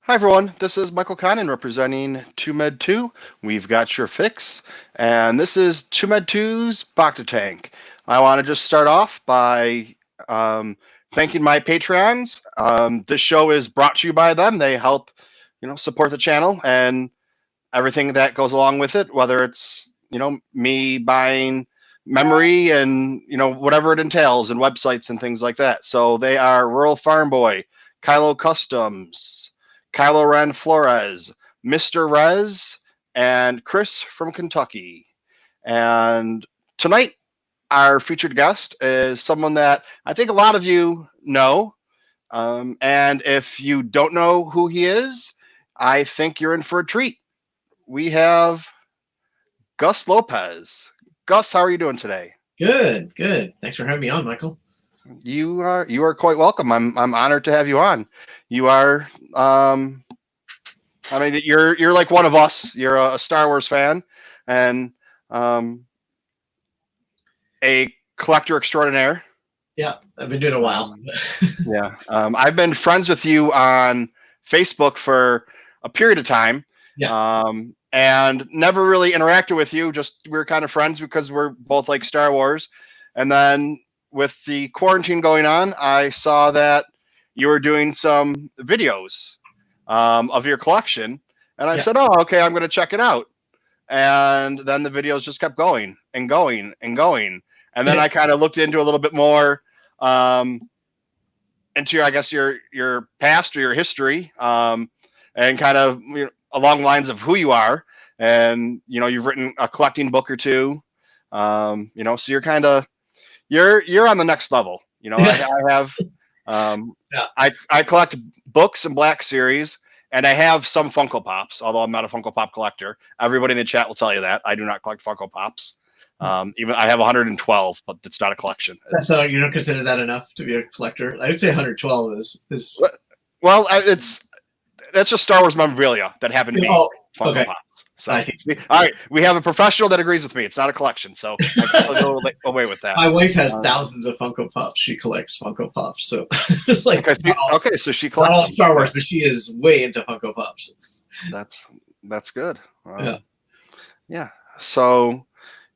Hi everyone, this is Michael Connon representing TooMedToo. We've got your fix, and this is TooMedToo's Bacta Tank. I want to just start off by thanking my Patreons. This show is brought to you by them. They help, support the channel and everything that goes along with it, whether it's, me buying memory and, whatever it entails and websites and things like that. So they are Rural Farm Boy, Kylo Customs, Kylo Ren Flores, Mr. Rez, and Chris from Kentucky. And tonight, our featured guest is someone that I think a lot of you know. And if you don't know who he is, I think you're in for a treat. We have Gus Lopez. Gus, how are you doing today? Good, good. Thanks for having me on, Michael. You are quite welcome. I'm honored to have you on. You are you're like one of us. You're a Star Wars fan and a collector extraordinaire. Yeah, I've been doing a while. Yeah. I've been friends with you on Facebook for a period of time. Yeah. And never really interacted with you. Just we were kind of friends because we're both like Star Wars. And then with the quarantine going on, I saw that you were doing some videos of your collection. And I said, oh, okay, I'm going to check it out. And then the videos just kept going and going and going. And then I kind of looked into a little bit more into, I guess, your past or your history and kind of along the lines of who you are. And, you've written a collecting book or two, so you're kind of, you're on the next level. I have, I collect books and Black Series, and I have some Funko Pops, although I'm not a Funko Pop collector. Everybody in the chat will tell you that. I do not collect Funko Pops. Even I have 112, but it's not a collection. So you don't consider that enough to be a collector? I would say 112 is. Well, that's just Star Wars memorabilia that happened to be Funko Pops. So, all right, we have a professional that agrees with me. It's not a collection, so I guess I'll go away with that. My wife has thousands of Funko Pops. She collects Funko Pops, so okay, so she collects not all Star Wars, but she is way into Funko Pops. That's good. Yeah. So,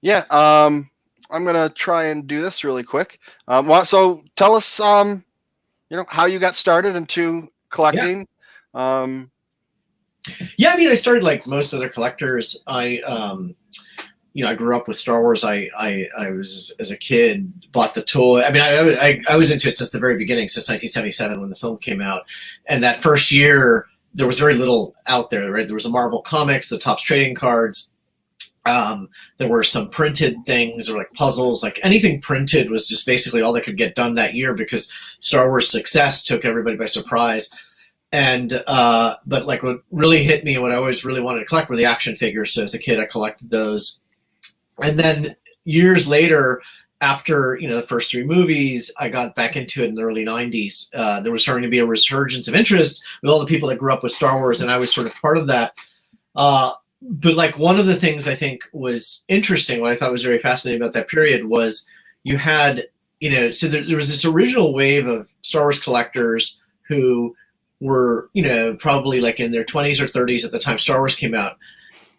I'm gonna try and do this really quick. So tell us, how you got started into collecting. I started like most other collectors. I grew up with Star Wars. I was, as a kid, bought the toy. I was into it since the very beginning, since 1977 when the film came out. And that first year, there was very little out there, right? There was a Marvel Comics, the Topps trading cards. There were some printed things or like puzzles, like anything printed was just basically all that could get done that year because Star Wars success took everybody by surprise. And but like what really hit me and what I always really wanted to collect were the action figures. So as a kid, I collected those. And then years later, after the first three movies, I got back into it in the early 90s. There was starting to be a resurgence of interest with all the people that grew up with Star Wars, and I was sort of part of that. But like one of the things I think was interesting, what I thought was very fascinating about that period was you had, so there was this original wave of Star Wars collectors who were, probably like in their 20s or 30s at the time Star Wars came out.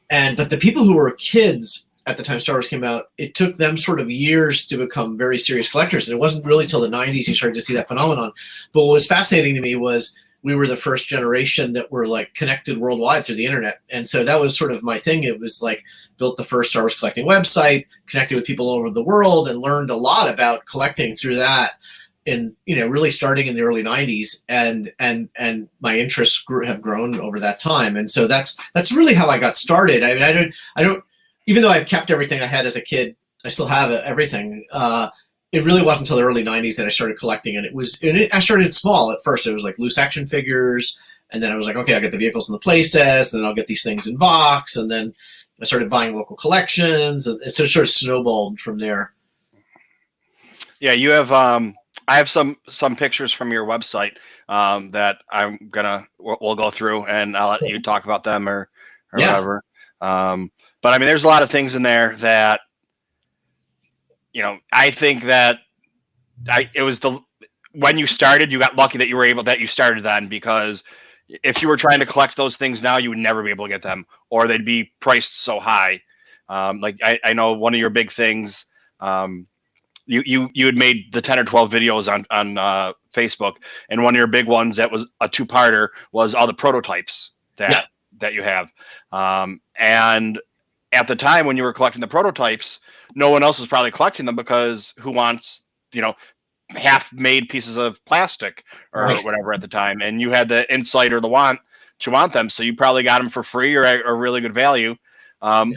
But the people who were kids at the time Star Wars came out, it took them sort of years to become very serious collectors. And it wasn't really till the 90s you started to see that phenomenon. But what was fascinating to me was we were the first generation that were like connected worldwide through the internet. And so that was sort of my thing. It was like built the first Star Wars collecting website, connected with people all over the world, and learned a lot about collecting through that. And really starting in the early 90s, and my interests have grown over that time. And so that's really how I got started. I don't even though I've kept everything I had as a kid, I still have everything. It really wasn't until the early 90s that I started collecting, and I started small at first. It was like loose action figures, and then I was like, okay, I'll get the vehicles and the play sets, and then I'll get these things in box, and then I started buying local collections, and it sort of snowballed from there. Yeah, you have I have some pictures from your website that we'll go through, and I'll let you talk about them or whatever. But there's a lot of things in there that I think that it was when you started, you got lucky that you started then, because if you were trying to collect those things now, you would never be able to get them, or they'd be priced so high. Like I know one of your big things. You had made the 10 or 12 videos on Facebook, and one of your big ones that was a two-parter was all the prototypes that you have. And at the time when you were collecting the prototypes, no one else was probably collecting them, because who wants, half-made pieces of plastic or whatever at the time? And you had the insight or the want to want them, so you probably got them for free or a really good value.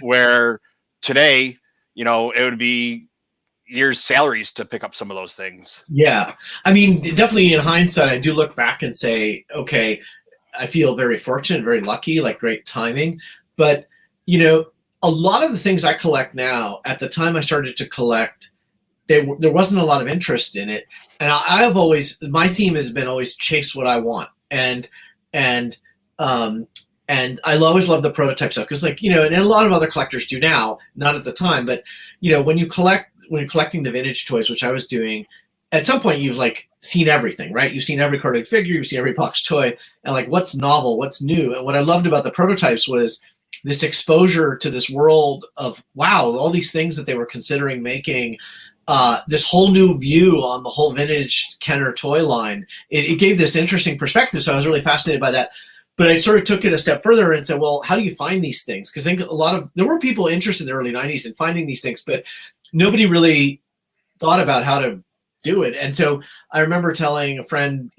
Where today, it would be years' salaries to pick up some of those things. Yeah. I mean, definitely in hindsight, I do look back and say, okay, I feel very fortunate, very lucky, like great timing. But, a lot of the things I collect now, at the time I started to collect, there wasn't a lot of interest in it. And my theme has been always chase what I want. And I always love the prototype stuff, because and a lot of other collectors do now, not at the time, but when you're collecting the vintage toys, which I was doing, at some point you've seen everything, right? You've seen every carded figure, you've seen every box toy, and what's novel, what's new. And what I loved about the prototypes was this exposure to this world of, wow, all these things that they were considering making, this whole new view on the whole vintage Kenner toy line. It gave this interesting perspective, so I was really fascinated by that. But I sort of took it a step further and said, well, how do you find these things? Because I think there were people interested in the early 90s in finding these things, but nobody really thought about how to do it. And so I remember telling a friend,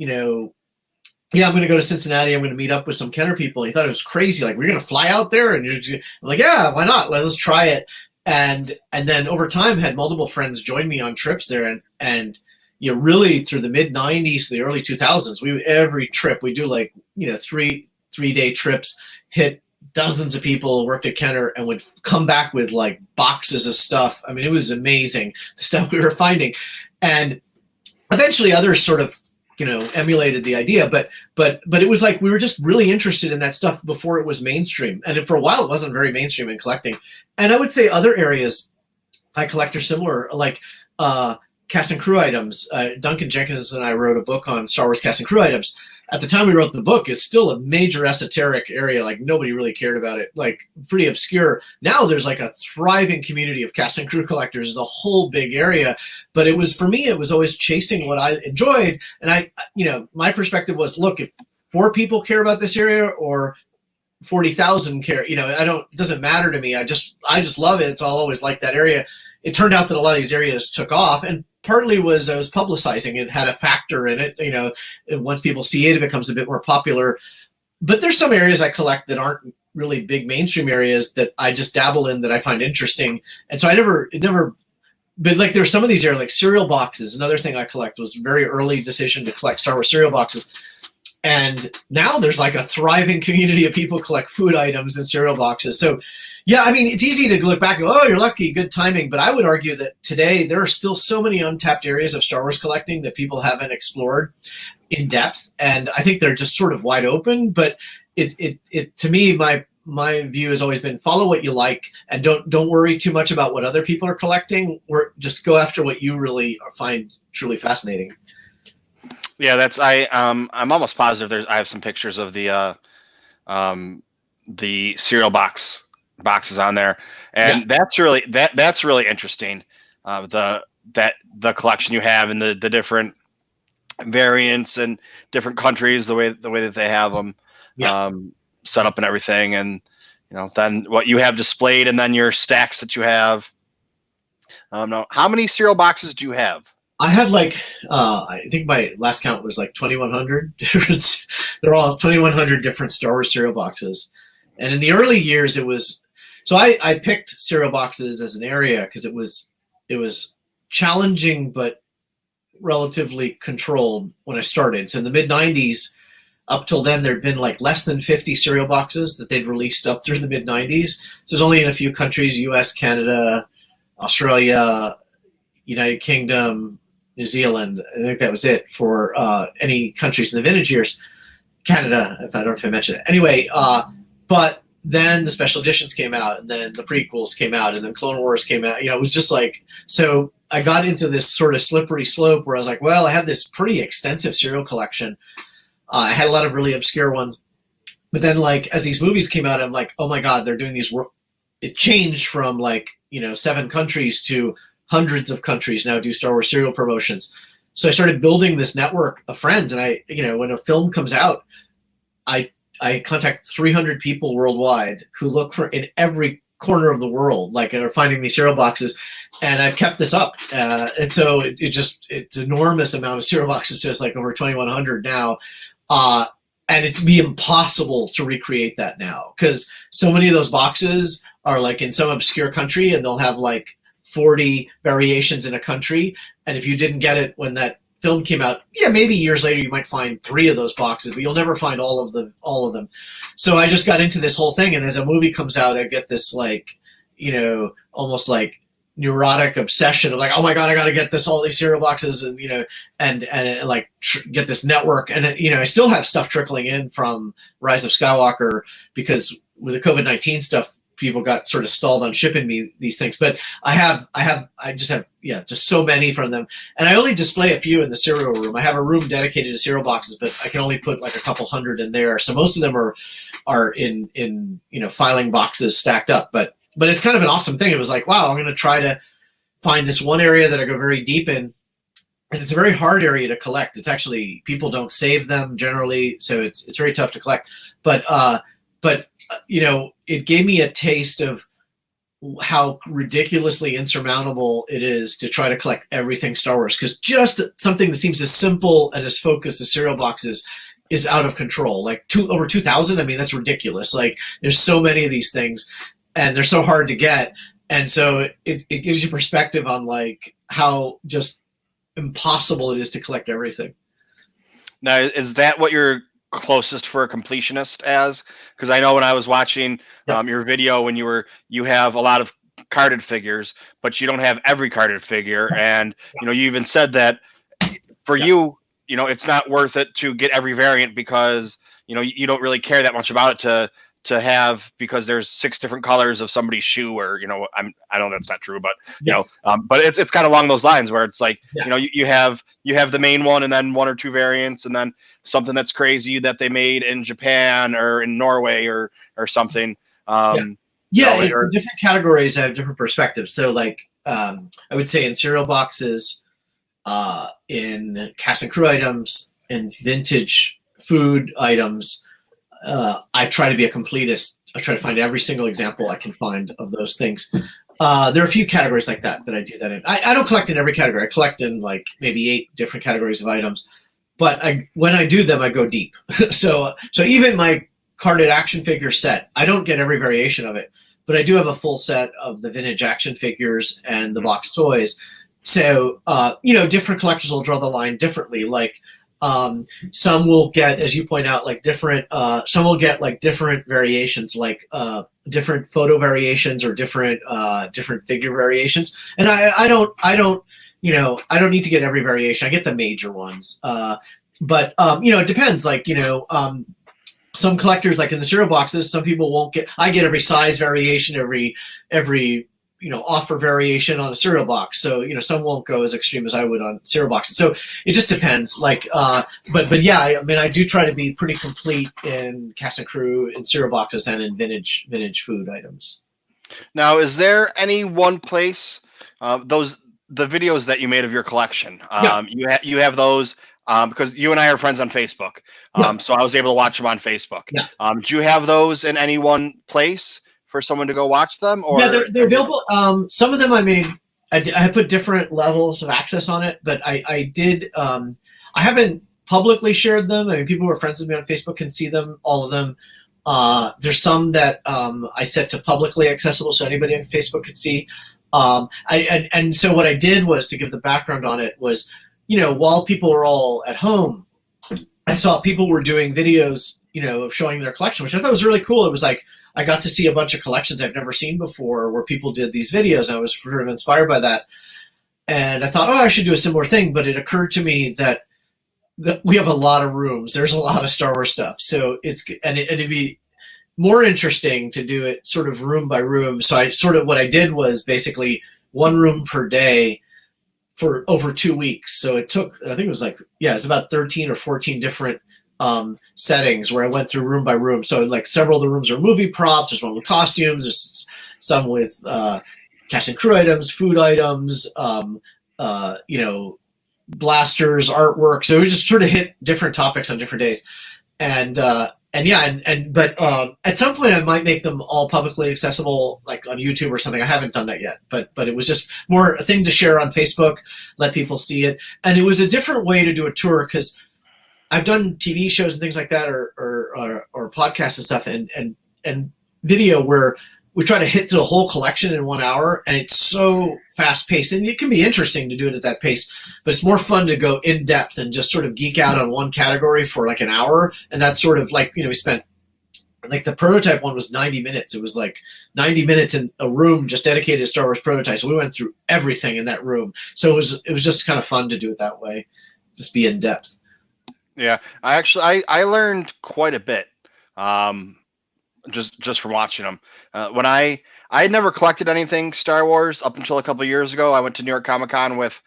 yeah, I'm going to go to Cincinnati. I'm going to meet up with some Kenner people. He thought it was crazy. We're going to fly out there? And I'm like, yeah, why not? Let's try it. And then over time had multiple friends join me on trips there. And really through the mid 90s, the early 2000s, every trip we do 3-day trips, hit dozens of people, worked at Kenner, and would come back with boxes of stuff. I mean, it was amazing, the stuff we were finding. And eventually others sort of, emulated the idea, but it was we were just really interested in that stuff before it was mainstream. And for a while it wasn't very mainstream in collecting. And I would say other areas I collect are similar, cast and crew items. Duncan Jenkins and I wrote a book on Star Wars cast and crew items. At the time we wrote the book, it's still a major esoteric area. Nobody really cared about it, pretty obscure. Now there's a thriving community of cast and crew collectors. It's a whole big area. But for me, it was always chasing what I enjoyed. And my perspective was, look, if 4 people care about this area or 40,000 care, it doesn't matter to me. I just love it. I'll always like that area. It turned out that a lot of these areas took off, and partly was I was publicizing it, had a factor in it. Once people see it, it becomes a bit more popular. But there's some areas I collect that aren't really big mainstream areas that I just dabble in, that I find interesting. And so but there's some of these areas, cereal boxes. Another thing I collect was a very early decision to collect Star Wars cereal boxes. And now there's a thriving community of people collect food items and cereal boxes. So yeah, I mean, it's easy to look back and go, oh, you're lucky, good timing. But I would argue that today there are still so many untapped areas of Star Wars collecting that people haven't explored in depth. And I think they're just sort of wide open. But it to me, my view has always been follow what you like, and don't worry too much about what other people are collecting. Just go after what you really find truly fascinating. Yeah, I'm almost positive I have some pictures of the cereal boxes on there, and that's really interesting. The collection you have, and the different variants and different countries, the way that they have them set up and everything, and then what you have displayed, and then your stacks that you have. Now, how many cereal boxes do you have? I have I think my last count was 2,100 different. They're all 2,100 different Star Wars cereal boxes. And in the early years, it was, so I picked cereal boxes as an area because it was challenging but relatively controlled when I started. So in the mid 90s, up till then, there'd been less than 50 cereal boxes that they'd released up through the mid 90s. So there's only in a few countries: US, Canada, Australia, United Kingdom, New Zealand. I think that was it for any countries in the vintage years. Canada, I don't know if I mentioned it. Anyway, but then the special editions came out, and then the prequels came out, and then Clone Wars came out. It was just so I got into this sort of slippery slope where I was well, I have this pretty extensive cereal collection. I had a lot of really obscure ones. But then, like, as these movies came out, I'm like, oh my God, they're doing these. It changed from, like, 7 countries to hundreds of countries now do Star Wars cereal promotions. So I started building this network of friends. And when a film comes out, I contact 300 people worldwide who look for in every corner of the world, like, are finding these cereal boxes. And I've kept this up. And so it's enormous amount of cereal boxes. So it's like over 2,100 now. And it'd be impossible to recreate that now, because so many of those boxes are like in some obscure country, and they'll have like 40 variations in a country. And if you didn't get it when that film came out, yeah, maybe years later you might find 3 of those boxes, but you'll never find all of them. So I just got into this whole thing, and as a movie comes out, I get this, like, almost like neurotic obsession of like, oh my God, I got to get all these cereal boxes, and get this network. And I still have stuff trickling in from Rise of Skywalker, because with the COVID-19 stuff, people got sort of stalled on shipping me these things. But I just have just so many from them, and I only display a few in the cereal room. I have a room dedicated to cereal boxes, but I can only put like a couple hundred in there. So most of them are in filing boxes stacked up, but it's kind of an awesome thing. It was like, wow, I'm going to try to find this one area that I go very deep in. And it's a very hard area to collect. It's actually, people don't save them generally, so it's very tough to collect. But it gave me a taste of how ridiculously insurmountable it is to try to collect everything Star Wars. Because just something that seems as simple and as focused as cereal boxes is out of control. Like over 2,000, I mean, that's ridiculous. Like, there's so many of these things, and they're so hard to get. And so it gives you perspective on like how just impossible it is to collect everything. Now, is that what you're closest for a completionist as? Because I know when I was watching your video, when you have a lot of carded figures, but you don't have every carded figure. And, you even said that for you, it's not worth it to get every variant, because, you don't really care that much about it to have, because there's 6 different colors of somebody's shoe, or I know that's not true, but but it's kind of along those lines where it's like you have the main one, and then 1 or 2 variants, and then something that's crazy that they made in Japan or in Norway or something. Different categories have different perspectives. So like I would say in cereal boxes, in cast and crew items, in vintage food items, I try to be a completist. I try to find every single example I can find of those things. There are a few categories like that I do that in. I don't collect in every category. I collect in like maybe 8 different categories of items. But when I do them, I go deep. So even my carded action figure set, I don't get every variation of it, but I do have a full set of the vintage action figures and the box toys. So, different collectors will draw the line differently. Like, some will get, as you point out, like different, some will get like different variations, like, different photo variations or different figure variations. And I don't need to get every variation. I get the major ones. But it depends. Like, some collectors, like in the cereal boxes, some people won't get, I get every size variation, every offer variation on a cereal box. So, some won't go as extreme as I would on cereal boxes. So it just depends. Like, but yeah, I do try to be pretty complete in cast and crew, in cereal boxes, and in vintage food items. Now, is there any one place, the videos that you made of your collection, you have those, because you and I are friends on Facebook. So I was able to watch them on Facebook. Yeah. Do you have those in any one place for someone to go watch them? Or they're available. Some of them I put different levels of access on it, but I did, I haven't publicly shared them. I mean, people who are friends with me on Facebook can see them, all of them. There's some that I set to publicly accessible, so anybody on Facebook could see. And so what I did was, to give the background on it, was, while people were all at home, I saw people were doing videos, of showing their collection, which I thought was really cool. It was like, I got to see a bunch of collections I've never seen before, where people did these videos. And I was sort of inspired by that. And I thought, I should do a similar thing. But it occurred to me that we have a lot of rooms. There's a lot of Star Wars stuff. So it'd be more interesting to do it sort of room by room. So what I did was basically 1 room per day for over 2 weeks. So it took, I think it was like, it's about 13 or 14 different settings where I went through room by room. So like several of the rooms are movie props. There's one with costumes. There's some with cast and crew items, food items, blasters, artwork. So we just sort of hit different topics on different days. But at some point I might make them all publicly accessible, like on YouTube or something. I haven't done that yet, but it was just more a thing to share on Facebook, let people see it. And it was a different way to do a tour, because I've done TV shows and things like that, or podcasts and stuff, and video where we try to hit through the whole collection in 1 hour, and it's so fast paced, and it can be interesting to do it at that pace, but it's more fun to go in depth and just sort of geek out on one category for like an hour. And that's sort of like, we spent, like, the prototype one was 90 minutes. It was like 90 minutes in a room just dedicated to Star Wars prototypes. So we went through everything in that room. So it was just kind of fun to do it that way, just be in depth. Yeah, I learned quite a bit, just from watching them. When I had never collected anything Star Wars up until a couple of years ago. I went to New York Comic Con with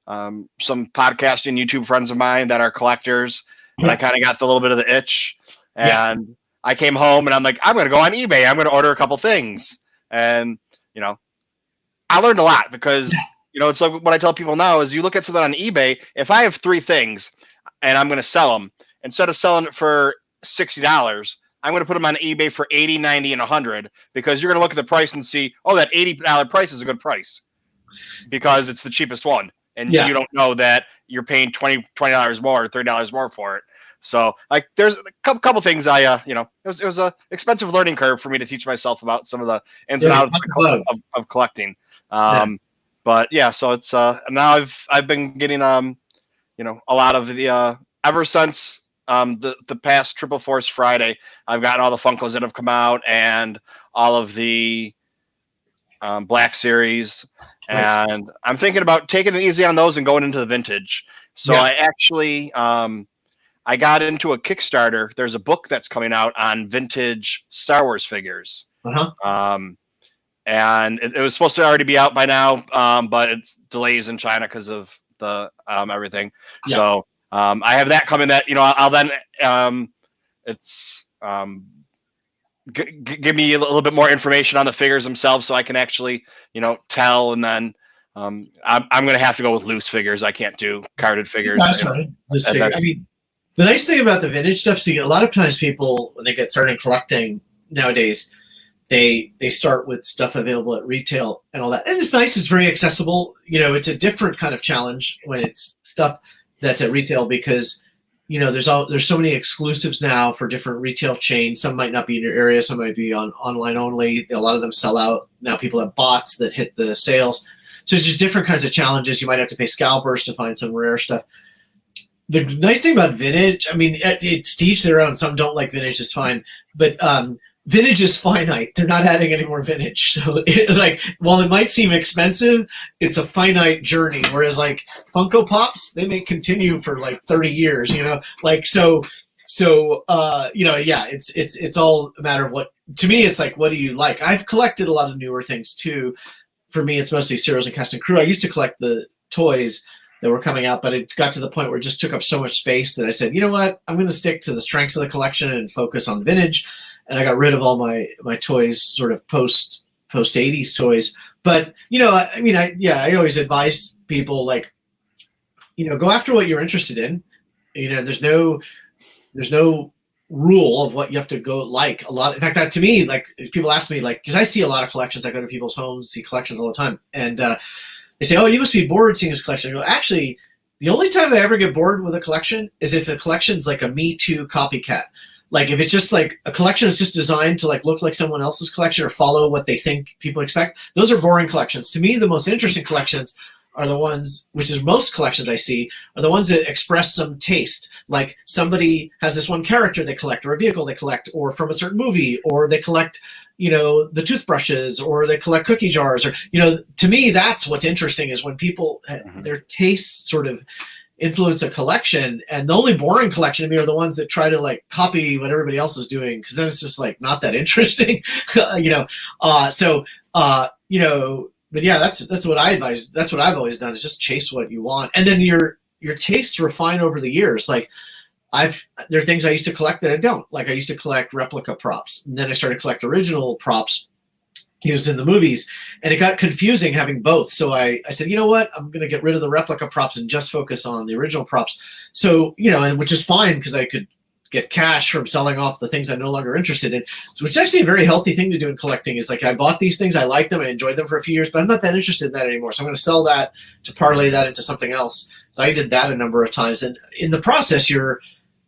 some podcasting YouTube friends of mine that are collectors, and I kind of got the little bit of the itch. And I came home and I'm like, I'm going to go on eBay. I'm going to order a couple things, and I learned a lot, because it's like what I tell people now is, you look at something on eBay. If I have 3 things and I'm going to sell them, instead of selling it for $60, I'm going to put them on eBay for $80, $90, and $100, because you're going to look at the price and see, oh, that $80 price is a good price because it's the cheapest one. And you don't know that you're paying $20 more or $30 more for it. So, like, there's a couple things it was a expensive learning curve for me to teach myself about some of the ins and outs of collecting. But yeah, so it's now I've been getting a lot of the ever since the past Triple Force Friday, I've gotten all the Funkos that have come out and all of the Black Series, and I'm thinking about taking it easy on those and going into the vintage. So I actually I got into a Kickstarter. There's a book that's coming out on vintage Star Wars figures. And it was supposed to already be out by now, but it's delays in China because of the everything. So I have that coming. That I'll then give me a little bit more information on the figures themselves, so I can actually tell. And then I'm going to have to go with loose figures. I can't do carded figures. That's right. Loose figure. I mean, the nice thing about the vintage stuff, see, a lot of times people, when they get started collecting nowadays, they start with stuff available at retail and all that. And it's nice. It's very accessible. It's a different kind of challenge when it's stuff that's at retail, because there's so many exclusives now for different retail chains. Some might not be in your area. Some might be online only. A lot of them sell out. Now people have bots that hit the sales. So it's just different kinds of challenges. You might have to pay scalpers to find some rare stuff. The nice thing about vintage, I mean, it's to each their own. Some don't like vintage, it's fine. But vintage is finite. They're not adding any more vintage. So while it might seem expensive, it's a finite journey. Whereas like Funko Pops, they may continue for like 30 years, it's all a matter of what, to me, it's like, what do you like? I've collected a lot of newer things too. For me, it's mostly serials and cast and crew. I used to collect the toys that were coming out, but it got to the point where it just took up so much space that I said, you know what, I'm going to stick to the strengths of the collection and focus on vintage. And I got rid of all my toys, sort of post 80s toys. But I always advise people, like, go after what you're interested in. There's no rule of what you have to go like. A lot. In fact, that to me, like, people ask me, like, because I see a lot of collections. I go to people's homes, see collections all the time, and they say, "Oh, you must be bored seeing this collection." I go, actually, the only time I ever get bored with a collection is if a collection's like a Me Too copycat. Like, if it's just like a collection is just designed to like look like someone else's collection or follow what they think people expect, those are boring collections. To me, the most interesting collections are the ones, which is most collections I see, are the ones that express some taste. Like, somebody has this one character they collect, or a vehicle they collect, or from a certain movie, or they collect, the toothbrushes, or they collect cookie jars, or, to me, that's what's interesting, is when people, their tastes sort of influence a collection. And the only boring collection to me are the ones that try to like copy what everybody else is doing, because then it's just like not that interesting. But yeah, that's what I advise. That's what I've always done, is just chase what you want, and then your tastes refine over the years. Like, there are things I used to collect that I don't. Like I used to collect replica props, and then I started to collect original props used in the movies, and it got confusing having both. So I said, you know what, I'm going to get rid of the replica props and just focus on the original props. So, and which is fine because I could get cash from selling off the things I'm no longer interested in, which is actually a very healthy thing to do in collecting. Is like I bought these things, I liked them, I enjoyed them for a few years, but I'm not that interested in that anymore. So I'm going to sell that to parlay that into something else. So I did that a number of times, and in the process, you're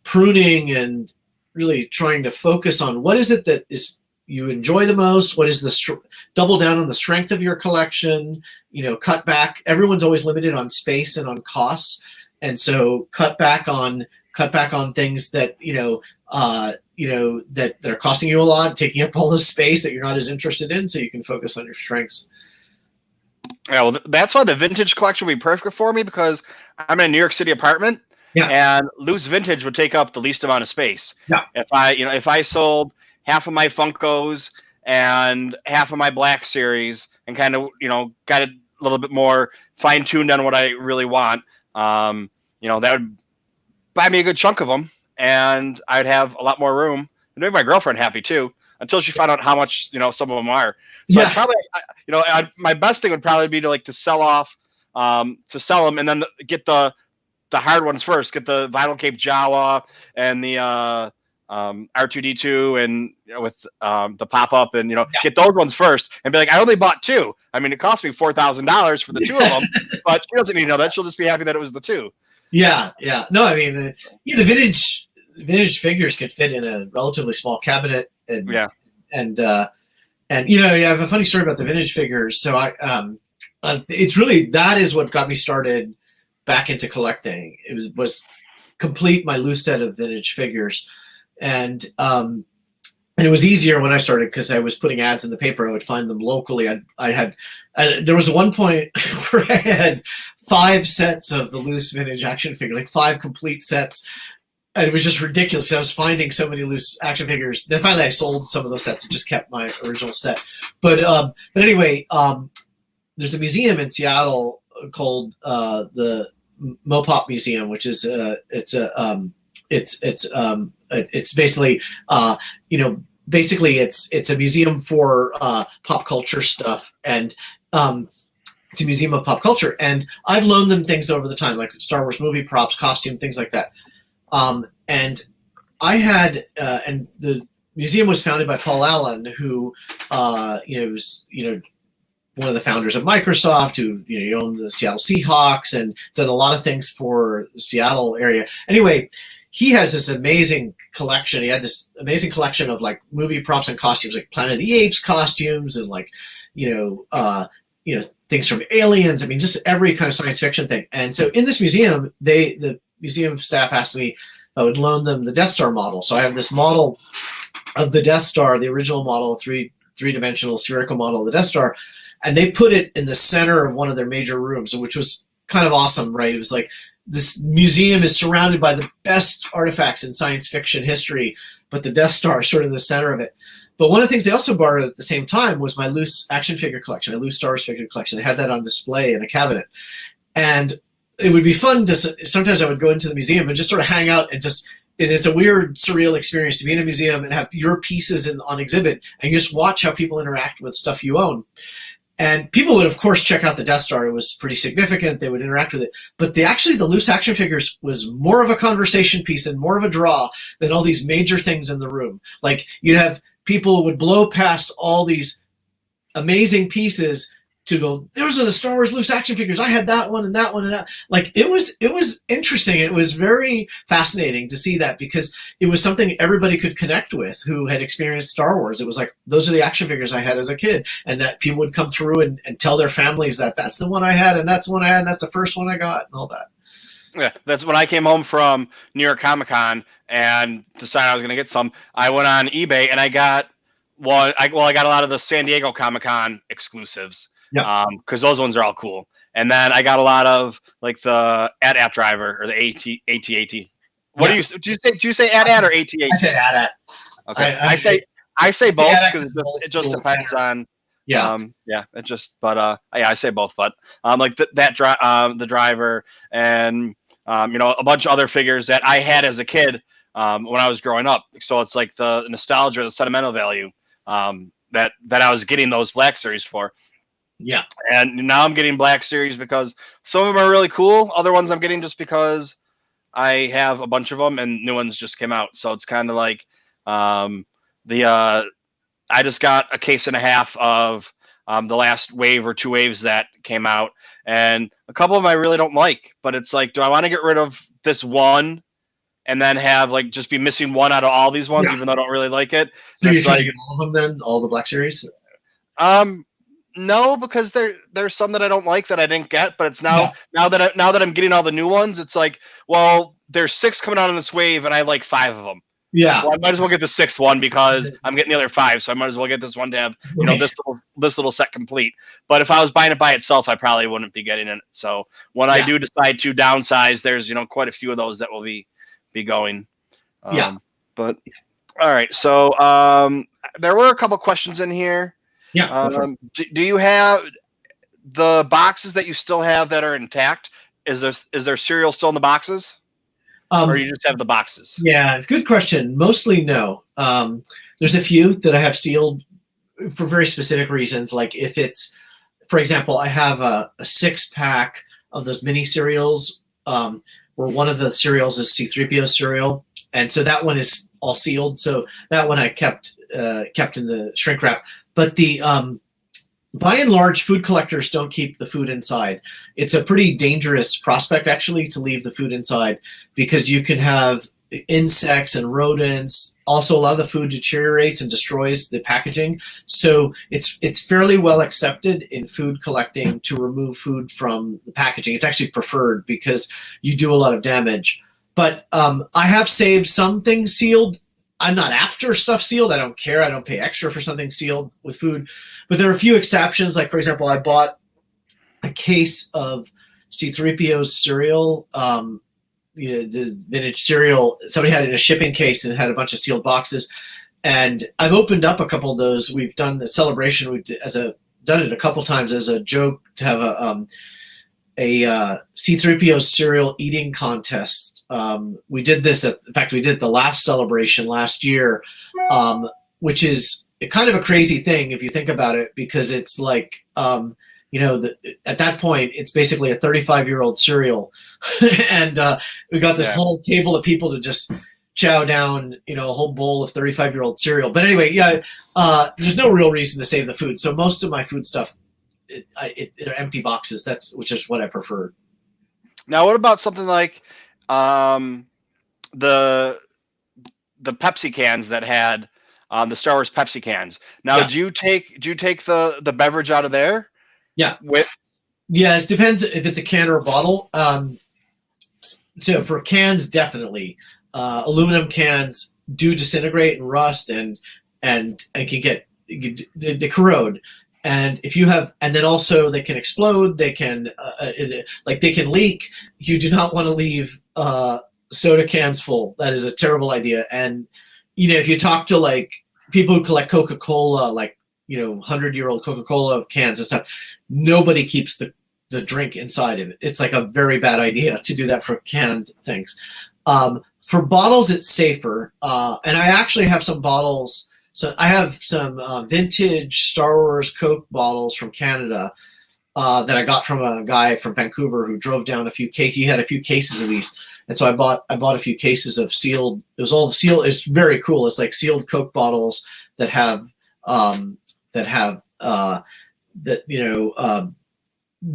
pruning and really trying to focus on what is it that is you enjoy the most, what is the double down on the strength of your collection, cut back. Everyone's always limited on space and on costs, and so cut back on things that that are costing you a lot, taking up all the space that you're not as interested in, so you can focus on your strengths. Yeah, well, that's why the vintage collection would be perfect for me, because I'm in a New York City apartment. Yeah. And loose vintage would take up the least amount of space. Yeah. If I sold half of my Funkos and half of my Black Series and kind of, got it a little bit more fine-tuned on what I really want, that would buy me a good chunk of them, and I'd have a lot more room, and make my girlfriend happy too, until she found out how much, some of them are. So yeah. I'd probably, my best thing would probably be to sell off, to sell them, and then get the hard ones first. Get the Vinyl Cape Jawa and the R2D2 and with the pop-up, and get those ones first, and be like, I only bought two. I mean, it cost me $4,000 for the two of them, but she doesn't need to know that. She'll just be happy that it was the two. Yeah. No, I mean, the vintage figures could fit in a relatively small cabinet, and you have a funny story about the vintage figures. So it's really, that is what got me started back into collecting. It was complete my loose set of vintage figures, and it was easier when I started because I was putting ads in the paper. I would find them locally. There was one point where I had 5 sets of the loose vintage action figure, like 5 complete sets. And it was just ridiculous. I was finding so many loose action figures. Then finally I sold some of those sets and just kept my original set. But anyway, there's a museum in Seattle called the Mopop Museum, which is it's basically it's a museum for pop culture stuff, and it's a museum of pop culture. And I've loaned them things over the time, like Star Wars movie props, costume, things like that. And I had and the museum was founded by Paul Allen, who was one of the founders of Microsoft, who he owned the Seattle Seahawks and done a lot of things for the Seattle area. Anyway, he has this amazing collection. He had this amazing collection of like movie props and costumes, like Planet of the Apes costumes, and like things from Aliens. I mean, just every kind of science fiction thing. And so in this museum, the museum staff asked me if I would loan them the Death Star model. So I have this model of the Death Star, the original model, three-dimensional spherical model of the Death Star. And they put it in the center of one of their major rooms, which was kind of awesome, right? It was like this museum is surrounded by the best artifacts in science fiction history, but the Death Star is sort of the center of it. But one of the things they also borrowed at the same time was my loose action figure collection, my loose Star Wars figure collection. They had that on display in a cabinet. And it would be fun to, sometimes I would go into the museum and just sort of hang out and it's a weird, surreal experience to be in a museum and have your pieces on exhibit, and you just watch how people interact with stuff you own. And people would, of course, check out the Death Star. It was pretty significant. They would interact with it. But the loose action figures was more of a conversation piece and more of a draw than all these major things in the room. Like, you'd have people would blow past all these amazing pieces to go, those are the Star Wars loose action figures. I had that one and that one and that. Like, it was interesting. It was very fascinating to see that, because it was something everybody could connect with who had experienced Star Wars. It was like, those are the action figures I had as a kid. And that people would come through and tell their families that that's the one I had, and that's the one I had, and that's the first one I got, and all that. Yeah, that's when I came home from New York Comic Con and decided I was going to get some. I went on eBay and I got I got a lot of the San Diego Comic Con exclusives. Yeah. Because those ones are all cool. And then I got a lot of like the AT-AT driver or the AT-AT. What do you say AT-AT or AT-AT? I say AT-AT. Okay. I say both because it just depends on. Yeah. I say both, but like the driver and a bunch of other figures that I had as a kid when I was growing up. So it's like the nostalgia, the sentimental value that I was getting those Black Series for. Yeah. And now I'm getting Black Series because some of them are really cool. Other ones I'm getting just because I have a bunch of them and new ones just came out. So it's kind of like I just got a case and a half of the last wave or two waves that came out. And a couple of them I really don't like. But it's like, do I want to get rid of this one and then have like just be missing one out of all these ones, even though I don't really like it? So you're It's trying like, to get all of them then, all the Black Series? No, because there's some that I don't like that I didn't get, but it's Yeah. now that I'm getting all the new ones, it's like, well, there's 6 coming out on this wave, and I like 5 of them. Yeah. Well, I might as well get the 6th one because I'm getting the other 5, so I might as well get this one to have Right. this little set complete. But if I was buying it by itself, I probably wouldn't be getting it. So when I do decide to downsize, there's quite a few of those that will be going. But all right, so there were a couple questions in here. Yeah. Do you have the boxes that you still have that are intact? Is there cereal still in the boxes, or you just have the boxes? Yeah, good question. Mostly no. There's a few that I have sealed for very specific reasons. Like if it's, for example, I have a 6-pack of those mini cereals where one of the cereals is C-3PO cereal, and so that one is all sealed. So that one I kept in the shrink wrap. But the by and large, food collectors don't keep the food inside. It's a pretty dangerous prospect, actually, to leave the food inside because you can have insects and rodents. Also, a lot of the food deteriorates and destroys the packaging. So it's fairly well accepted in food collecting to remove food from the packaging. It's actually preferred because you do a lot of damage. But I have saved some things sealed. I'm not after stuff sealed. I don't care. I don't pay extra for something sealed with food. But there are a few exceptions. Like, for example, I bought a case of C-3PO's cereal, the vintage cereal. Somebody had it in a shipping case and had a bunch of sealed boxes. And I've opened up a couple of those. We've done the celebration. Done it a couple times as a joke to have a C-3PO cereal eating contest. We did this in fact, we did the last celebration last year, which is kind of a crazy thing if you think about it, because it's like, at that point, it's basically a 35-year-old cereal. And we got this whole table of people to just chow down, a whole bowl of 35-year-old cereal. But anyway, there's no real reason to save the food. So most of my food stuff, are empty boxes. Which is what I prefer. Now, what about something like the Pepsi cans that had the Star Wars Pepsi cans? Now, do you take the beverage out of there? Yeah. It depends if it's a can or a bottle. So for cans, definitely. Aluminum cans do disintegrate and rust and can they corrode. And if you have, and then also they can explode, they can they can leak. You do not want to leave soda cans full. That is a terrible idea. And if you talk to like people who collect Coca-Cola, 100-year-old Coca-Cola cans and stuff, nobody keeps the drink inside of it. It's like a very bad idea to do that for canned things. For bottles, it's safer. And I actually have some bottles. So I have some vintage Star Wars Coke bottles from Canada that I got from a guy from Vancouver who drove down he had a few cases of these. And so I bought a few cases of sealed. It was all sealed. It's very cool. It's like sealed Coke bottles that have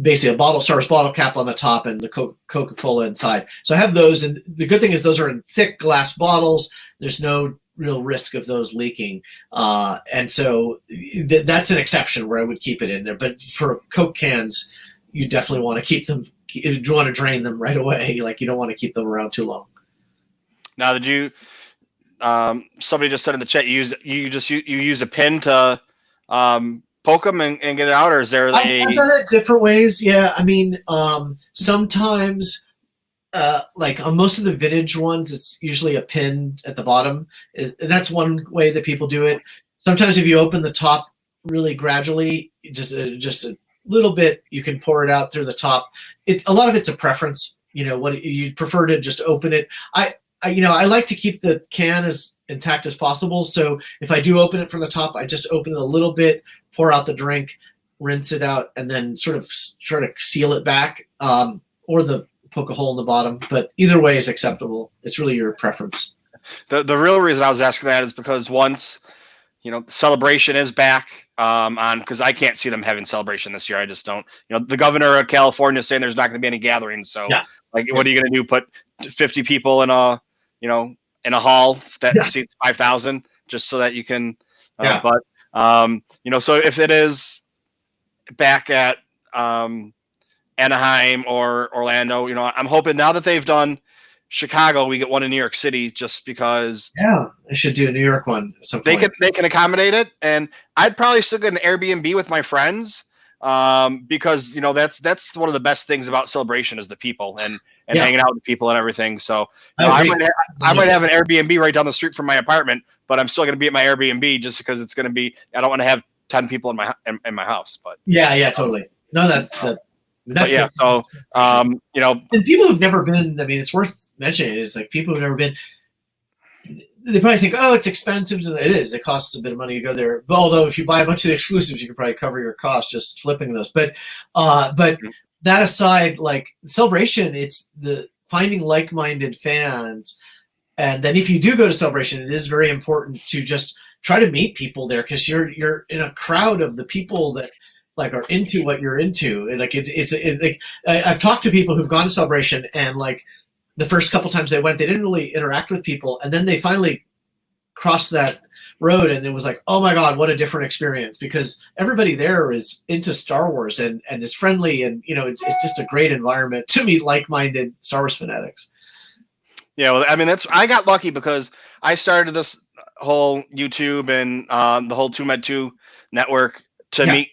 basically a Star Wars bottle cap on the top and the Coca-Cola inside. So I have those, and the good thing is those are in thick glass bottles. There's no real risk of those leaking, and so that's an exception where I would keep it in there. But for Coke cans, you definitely want to keep them. You want to drain them right away. Like, you don't want to keep them around too long. Now, did you? Somebody just said in the chat, you use a pin to poke them and get it out, or is there? I've done it different ways. Yeah, I mean, sometimes. Like on most of the vintage ones, it's usually a pin at the bottom. And that's one way that people do it. Sometimes if you open the top really gradually, just a little bit, you can pour it out through the top. A lot of it's a preference. what you'd prefer to just open it. I like to keep the can as intact as possible. So if I do open it from the top, I just open it a little bit, pour out the drink, rinse it out, and then sort of seal it back, or poke a hole in the bottom. But either way is acceptable. It's really your preference. The real reason I was asking that is because once, Celebration is back because I can't see them having Celebration this year. I just don't. The governor of California is saying there's not going to be any gatherings. So, what are you going to do? Put 50 people in a hall that seats 5,000 just so that you can. But so if it is back at Anaheim or Orlando, I'm hoping now that they've done Chicago, we get one in New York City just because. Yeah, I should do a New York one at some point. They can accommodate it, and I'd probably still get an Airbnb with my friends because that's one of the best things about Celebration is the people and hanging out with people and everything. So I might have an Airbnb right down the street from my apartment, but I'm still going to be at my Airbnb just because it's going to be. I don't want to have 10 people in my house, but totally. No, that's yeah. So and people who've never been. I mean, it's worth mentioning. It's like people who've never been. They probably think, oh, it's expensive. It is. It costs a bit of money to go there. But although if you buy a bunch of the exclusives, you can probably cover your costs just flipping those. But that aside, like Celebration, it's the finding like-minded fans. And then if you do go to Celebration, it is very important to just try to meet people there because you're in a crowd of the people that like are into what you're into. And like I've talked to people who've gone to Celebration and like the first couple times they went, they didn't really interact with people, and then they finally crossed that road, and it was like, oh my god, what a different experience! Because everybody there is into Star Wars and is friendly, and it's just a great environment to meet like-minded Star Wars fanatics. Yeah, well, I mean I got lucky because I started this whole YouTube and the whole TooMedToo's network to meet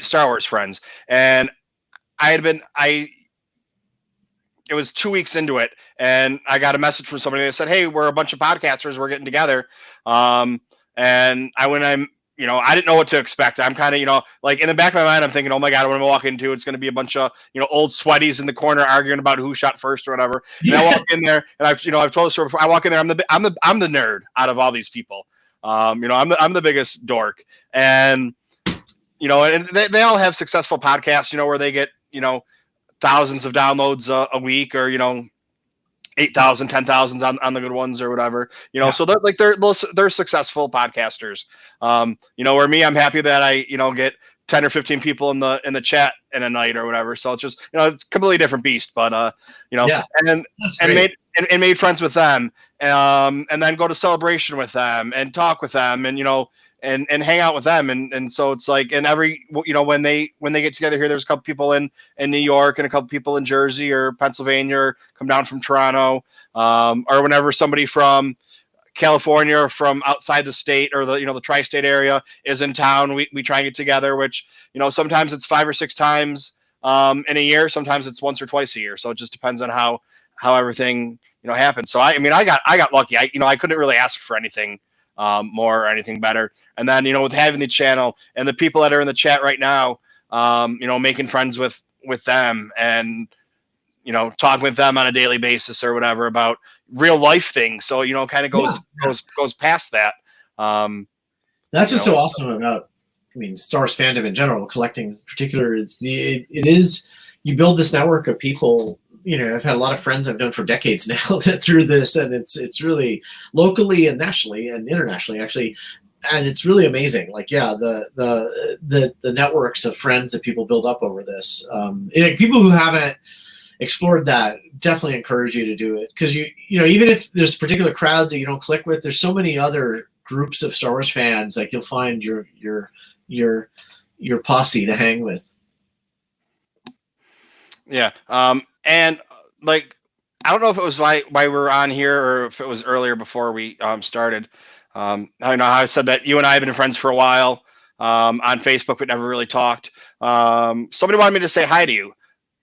Star Wars friends, and it was 2 weeks into it, and I got a message from somebody that said, "Hey, we're a bunch of podcasters. We're getting together." And I didn't know what to expect. I'm kind of, like in the back of my mind, I'm thinking, "Oh my god, what am I walking into? It's going to be a bunch of, old sweaties in the corner arguing about who shot first or whatever." And I walk in there, and I've told the story before. I walk in there, I'm the nerd out of all these people. I'm the biggest dork, and and they all have successful podcasts, where they get, thousands of downloads a week, or 8,000, 10,000 on the good ones or whatever. So they're successful podcasters. Where me, I'm happy that I get 10 or 15 people in the chat in a night or whatever. So it's just it's a completely different beast. But and made friends with them, and then go to Celebration with them and talk with them, and and hang out with them, and so it's like, and every when they get together here, there's a couple people in New York and a couple people in Jersey or Pennsylvania, or come down from Toronto, or whenever somebody from California or from outside the state or the tri-state area is in town, we try and get together, which sometimes it's 5 or 6 times in a year, sometimes it's once or twice a year, so it just depends on how everything happens. So I got lucky. I couldn't really ask for anything more or anything better. And then, with having the channel and the people that are in the chat right now, making friends with them and, talking with them on a daily basis or whatever about real life things. So, kind of goes past that. That's just so awesome about, Star Wars fandom in general, collecting in particular. It is, you build this network of people. I've had a lot of friends I've known for decades now through this, and it's really locally and nationally and internationally, actually, and it's really amazing. Like, the networks of friends that people build up over this. People who haven't explored that, definitely encourage you to do it, because even if there's particular crowds that you don't click with, there's so many other groups of Star Wars fans, like you'll find your posse to hang with. Yeah. And like, I don't know if it was why we're on here or if it was earlier before we started. I don't know how I said that you and I have been friends for a while on Facebook, but never really talked. Somebody wanted me to say hi to you.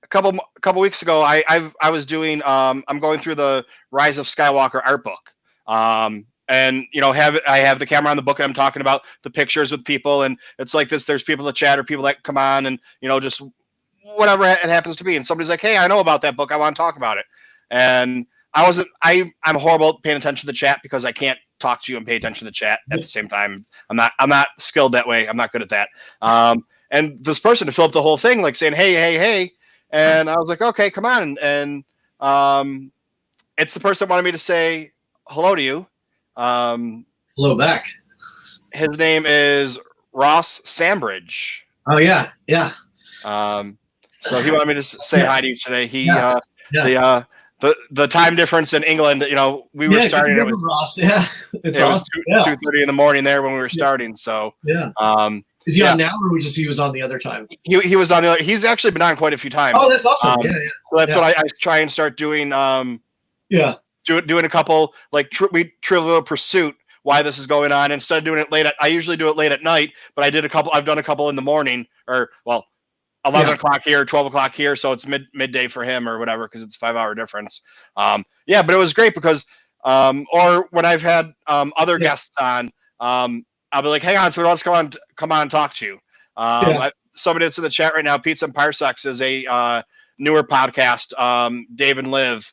A couple weeks ago, I was doing I'm going through the Rise of Skywalker art book. And I have the camera on the book, and I'm talking about the pictures with people, and it's like this. There's people that chat or people that come on and just whatever it happens to be. And somebody's like, hey, I know about that book. I want to talk about it. And I'm horrible at paying attention to the chat because I can't talk to you and pay attention to the chat at the same time. I'm not skilled that way. I'm not good at that. And this person to fill up the whole thing, like saying, hey. And I was like, okay, come on. And it's the person that wanted me to say hello to you. Hello back. His name is Ross Sambridge. Oh yeah. So he wanted me to say hi to you today. He the time difference in England, we were starting. It was Ross. Yeah, it's awesome. It was 2:30 in the morning there when we were starting. So is he on now, or he was on the other time? He was on the other. He's actually been on quite a few times. Oh, that's awesome. So that's what I try and start doing. Doing a couple like Trivial Pursuit. Why this is going on instead of doing it late. I usually do it late at night, but I've done a couple in the morning, or 11 o'clock here, 12 o'clock here. So it's midday for him or whatever, because it's a 5-hour difference. But it was great because, or when I've had other guests on, I'll be like, hang on, so let's come on and talk to you. Somebody that's in the chat right now, Pizza and Parsecs is a newer podcast, Dave and Liv.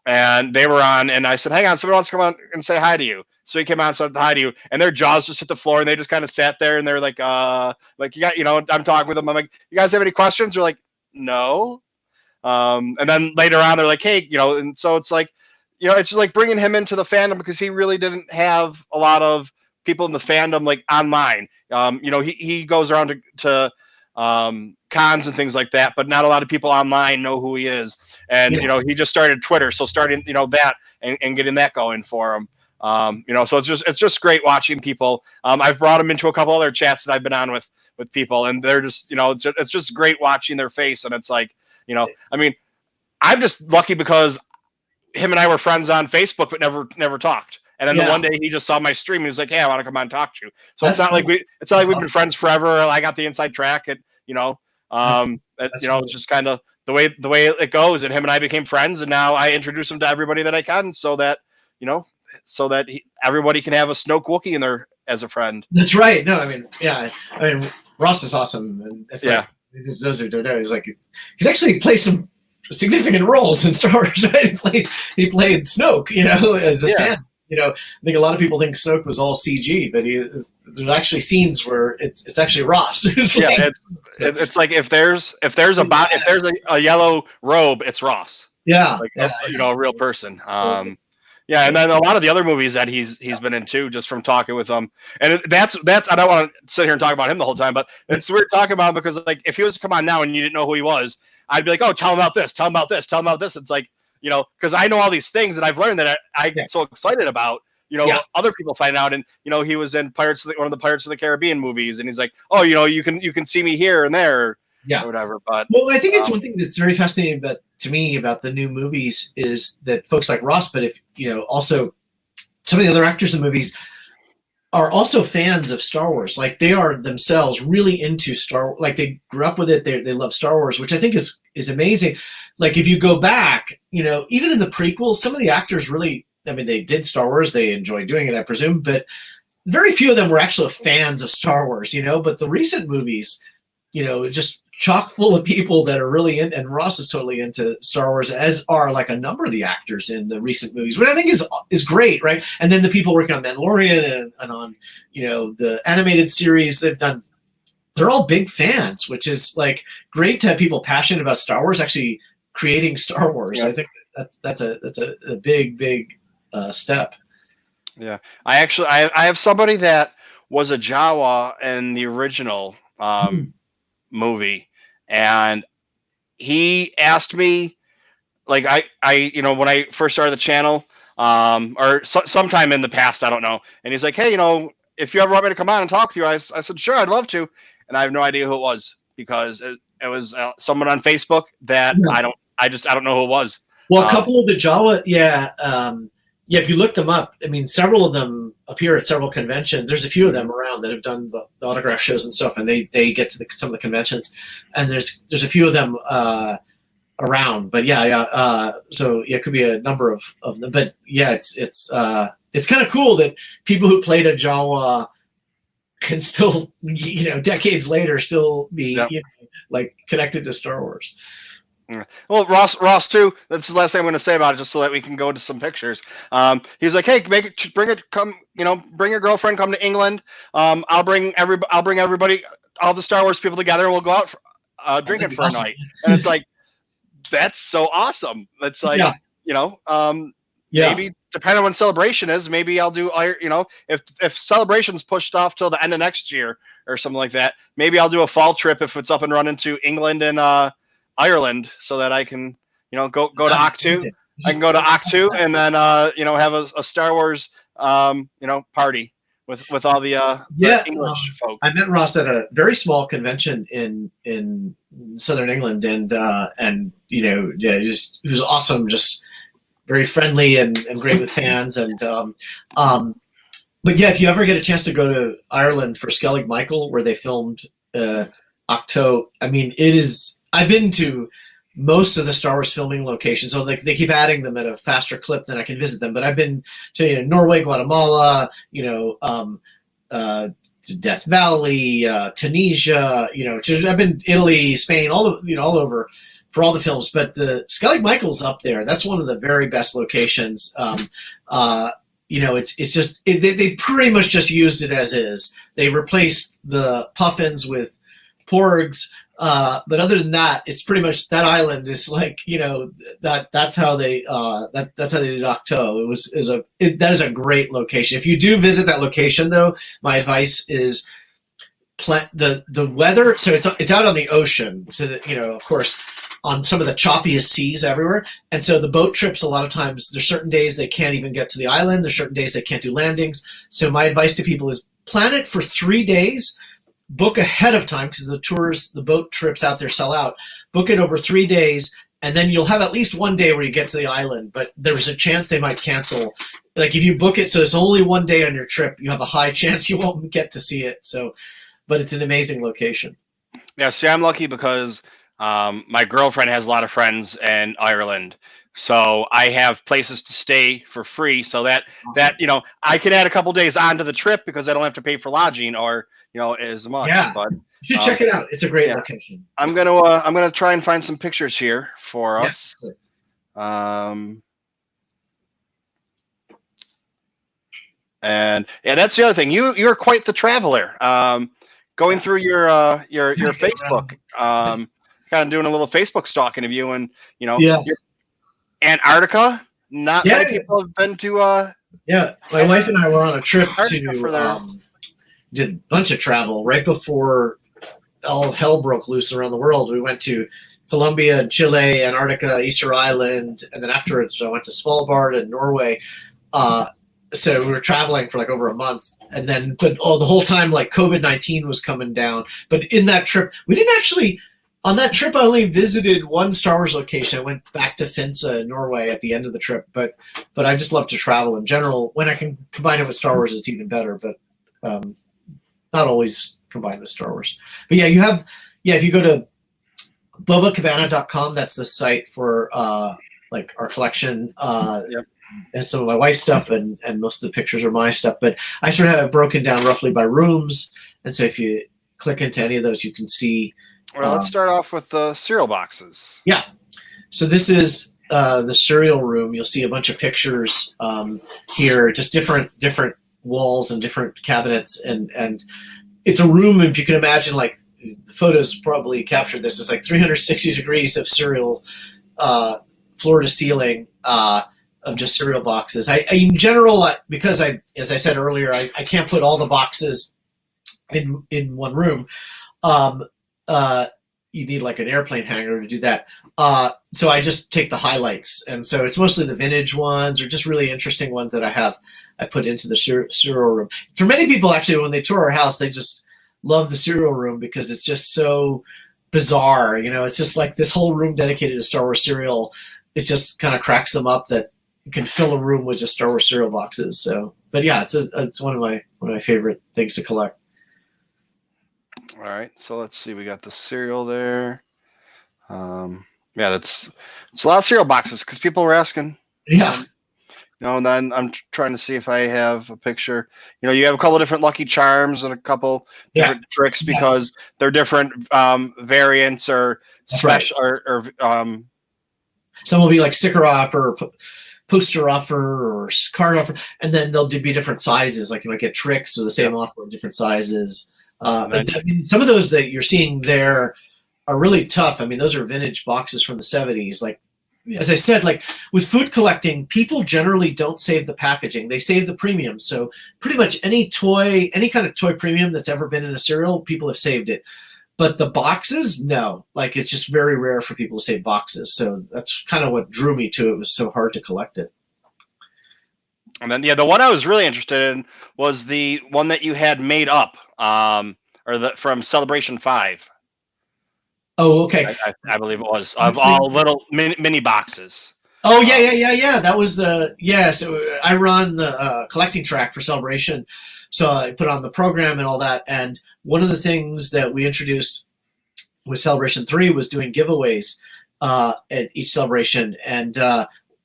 And they were on, and I said, hang on, somebody wants to come on and say hi to you. So he came on and said hi to you, and their jaws just hit the floor, and they just kind of sat there, and they're like you got, I'm talking with them. I'm like, you guys have any questions? They're like, no. And then later on, they're like, hey, and so it's like, it's just like bringing him into the fandom because he really didn't have a lot of people in the fandom like online. He goes around to cons and things like that, but not a lot of people online know who he is. And he just started Twitter, so starting that and getting that going for him. So it's just great watching people. I've brought him into a couple other chats that I've been on with people, and they're just it's just great watching their face. And it's like I'm just lucky because him and I were friends on Facebook but never talked. And then the one day he just saw my stream and he was like, hey, I want to come on and talk to you. So it's not like we've been friends forever. I got the inside track at it's just kind of the way it goes. And him and I became friends, and now I introduce him to everybody that I can, so that everybody can have a Snoke Wookiee in there as a friend. That's right. No, Ross is awesome, and it's like, those who don't know, he's actually played some significant roles in Star Wars. Right? He played Snoke, as a stand. I think a lot of people think Snoke was all CG, but there's actually scenes where it's actually Ross. It's like if there's a yellow robe, it's Ross. Yeah, a real person. And then a lot of the other movies that he's been in too, just from talking with him. And that's I don't want to sit here and talk about him the whole time, but it's weird talking about him because like if he was to come on now and you didn't know who he was, I'd be like, oh, tell him about this, tell him about this, tell him about this. It's like, because I know all these things and I've learned that I get so excited about, other people find out. And, he was in one of the Pirates of the Caribbean movies. And he's like, oh, you can see me here and there. Or whatever. But I think it's one thing that's very fascinating to me about the new movies is that folks like Ross, but if, also some of the other actors in the movies are also fans of Star Wars. Like they are themselves really into like they grew up with it. They love Star Wars, which I think is amazing. Like if you go back, even in the prequels, some of the actors really, they did Star Wars. They enjoyed doing it, I presume, but very few of them were actually fans of Star Wars, but the recent movies, just chock full of people that are really in, and Ross is totally into Star Wars, as are like a number of the actors in the recent movies, which I think is great, right? And then the people working on Mandalorian and on, the animated series they've done, they're all big fans, which is like great to have people passionate about Star Wars actually creating Star Wars. I think that's a big step. Yeah, I have somebody that was a Jawa in the original movie, and he asked me, like I when I first started the channel, or sometime in the past, I don't know, and he's like, hey, if you ever want me to come on and talk to you, I said sure, I'd love to, and I have no idea who it was because it was someone on Facebook that I don't know who it was. Well, a couple of the Jawa, if you look them up, several of them appear at several conventions. There's a few of them around that have done the autograph shows and stuff, and they get to some of the conventions, and there's a few of them around. But so it could be a number of them. But it's kind of cool that people who played a Jawa can still, decades later, still be Yep. like connected to Star Wars. Yeah. Well, Ross too. That's the last thing I'm going to say about it, just so that we can go to some pictures. He's like, hey, bring your girlfriend, come to England. I'll bring everybody, all the Star Wars people together, and we'll go out drinking for Awesome. a night. And it's like, that's so awesome. That's like, maybe depending on when celebration is, maybe I'll do, if celebration's pushed off till the end of next year or something like that, maybe I'll do a fall trip if it's up and running to England and Ireland, so that I can, go to Octu. I can go to Octu and then, have a Star Wars, party with all the English folk. I met Ross at a very small convention in Southern England, and it was awesome, just very friendly and great with fans, and but yeah, if you ever get a chance to go to Ireland for Skellig Michael, where they filmed Octo, I mean, it is. I've been to most of the Star Wars filming locations, so they keep adding them at a faster clip than I can visit them. But I've been to Norway, Guatemala, Death Valley, Tunisia, I've been Italy, Spain, all over for all the films. But the Skellig Michael's up there. That's one of the very best locations. It's just they pretty much just used it as is. They replaced the puffins with porgs. But other than that, it's pretty much that island is like, that's how they that's how they did Octo. That is a great location. If you do visit that location, though, my advice is the weather. So it's out on the ocean, so that, of course, on some of the choppiest seas everywhere. And so the boat trips, a lot of times, there's certain days they can't even get to the island. There's certain days they can't do landings. So my advice to people is plan it for 3 days. Book ahead of time, because the boat trips out there sell out. Book it over 3 days, and then you'll have at least 1 day where you get to the island, but there's a chance they might cancel. Like if you book it so it's only 1 day on your trip, you have a high chance you won't get to see it. So, but it's an amazing location. Yeah, see, I'm lucky because my girlfriend has a lot of friends in Ireland. So I have places to stay for free, so that I can add a couple days onto the trip because I don't have to pay for lodging or as much. Yeah, but you should check it out. It's a great location. I'm gonna try and find some pictures here for us. And that's the other thing. You're quite the traveler. Going through your Facebook, kind of doing a little Facebook stalking of you, and Antarctica. Not many people have been to. My wife and I were on a trip did a bunch of travel right before all hell broke loose around the world. We went to Colombia, Chile, Antarctica, Easter Island, and then afterwards I went to Svalbard and Norway. So we were traveling for like over a month, and then the whole time like COVID-19 was coming down. But in that trip, we didn't actually. On that trip, I only visited one Star Wars location. I went back to Finse in Norway at the end of the trip. But I just love to travel in general. When I can combine it with Star Wars, it's even better. But not always combined with Star Wars. But if you go to BOBACABANA.com, that's the site for like our collection. And some of my wife's stuff, and most of the pictures are my stuff. But I sort of have it broken down roughly by rooms. And so if you click into any of those, you can see. Well, let's start off with the cereal boxes. Yeah. So this is the cereal room. You'll see a bunch of pictures here, just different walls and different cabinets, and it's a room. If you can imagine, like the photos probably captured this. It's like 360 degrees of cereal, floor to ceiling, of just cereal boxes. In general, because as I said earlier, I can't put all the boxes in one room. You need like an airplane hangar to do that. So I just take the highlights. And so it's mostly the vintage ones or just really interesting ones that I put into the cereal room. For many people, actually, when they tour our house, they just love the cereal room because it's just so bizarre. It's just like this whole room dedicated to Star Wars cereal. It just kind of cracks them up that you can fill a room with just Star Wars cereal boxes. So, but yeah, it's one of my favorite things to collect. All right, so let's see. We got the cereal there. It's a lot of cereal boxes because people were asking. Yeah. And then I'm trying to see if I have a picture. You have a couple different Lucky Charms and a couple Yeah, different tricks yeah, because they're different variants or that's right. special or Some will be like sticker offer, or poster offer, or card offer, and then they'll be different sizes. Like you might get tricks with the same yep. offer in different sizes. And then, But I mean, some of those that you're seeing there are really tough. I mean, those are vintage boxes from the 70s. Like, as I said, like with food collecting, people generally don't save the packaging. They save the premium. So pretty much any toy, any kind of toy premium that's ever been in a cereal, people have saved it. But the boxes, no. Like it's just very rare for people to save boxes. So that's kind of what drew me to it. It was so hard to collect it. and then the one I was really interested in was the one that you had made up, or from Celebration 5. Oh, okay. I believe it was, of all little mini boxes. Oh yeah. That was yeah. So I run the collecting track for Celebration, so I put on the program and all that. And one of the things that we introduced with Celebration 3 was doing giveaways at each celebration. And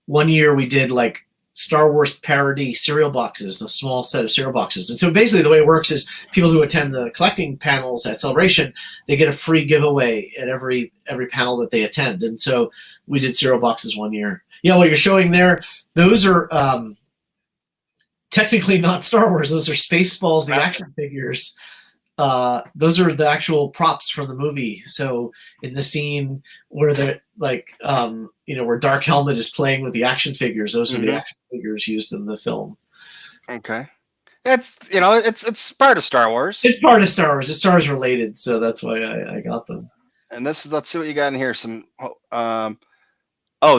one year we did like Star Wars parody cereal boxes, a small set of cereal boxes. And so basically the way it works is people who attend the collecting panels at Celebration, they get a free giveaway at every panel that they attend. And so we did cereal boxes one year. Yeah, what you're showing there, those are technically not Star Wars. Those are Spaceballs, the action figures. Those are the actual props from the movie. So in the scene where the where Dark Helmet is playing with the action figures, those are the action figures used in the film. Okay. It's part of Star Wars. It's part of Star Wars. It's Star Wars related, so that's why I got them. And let's see what you got in here.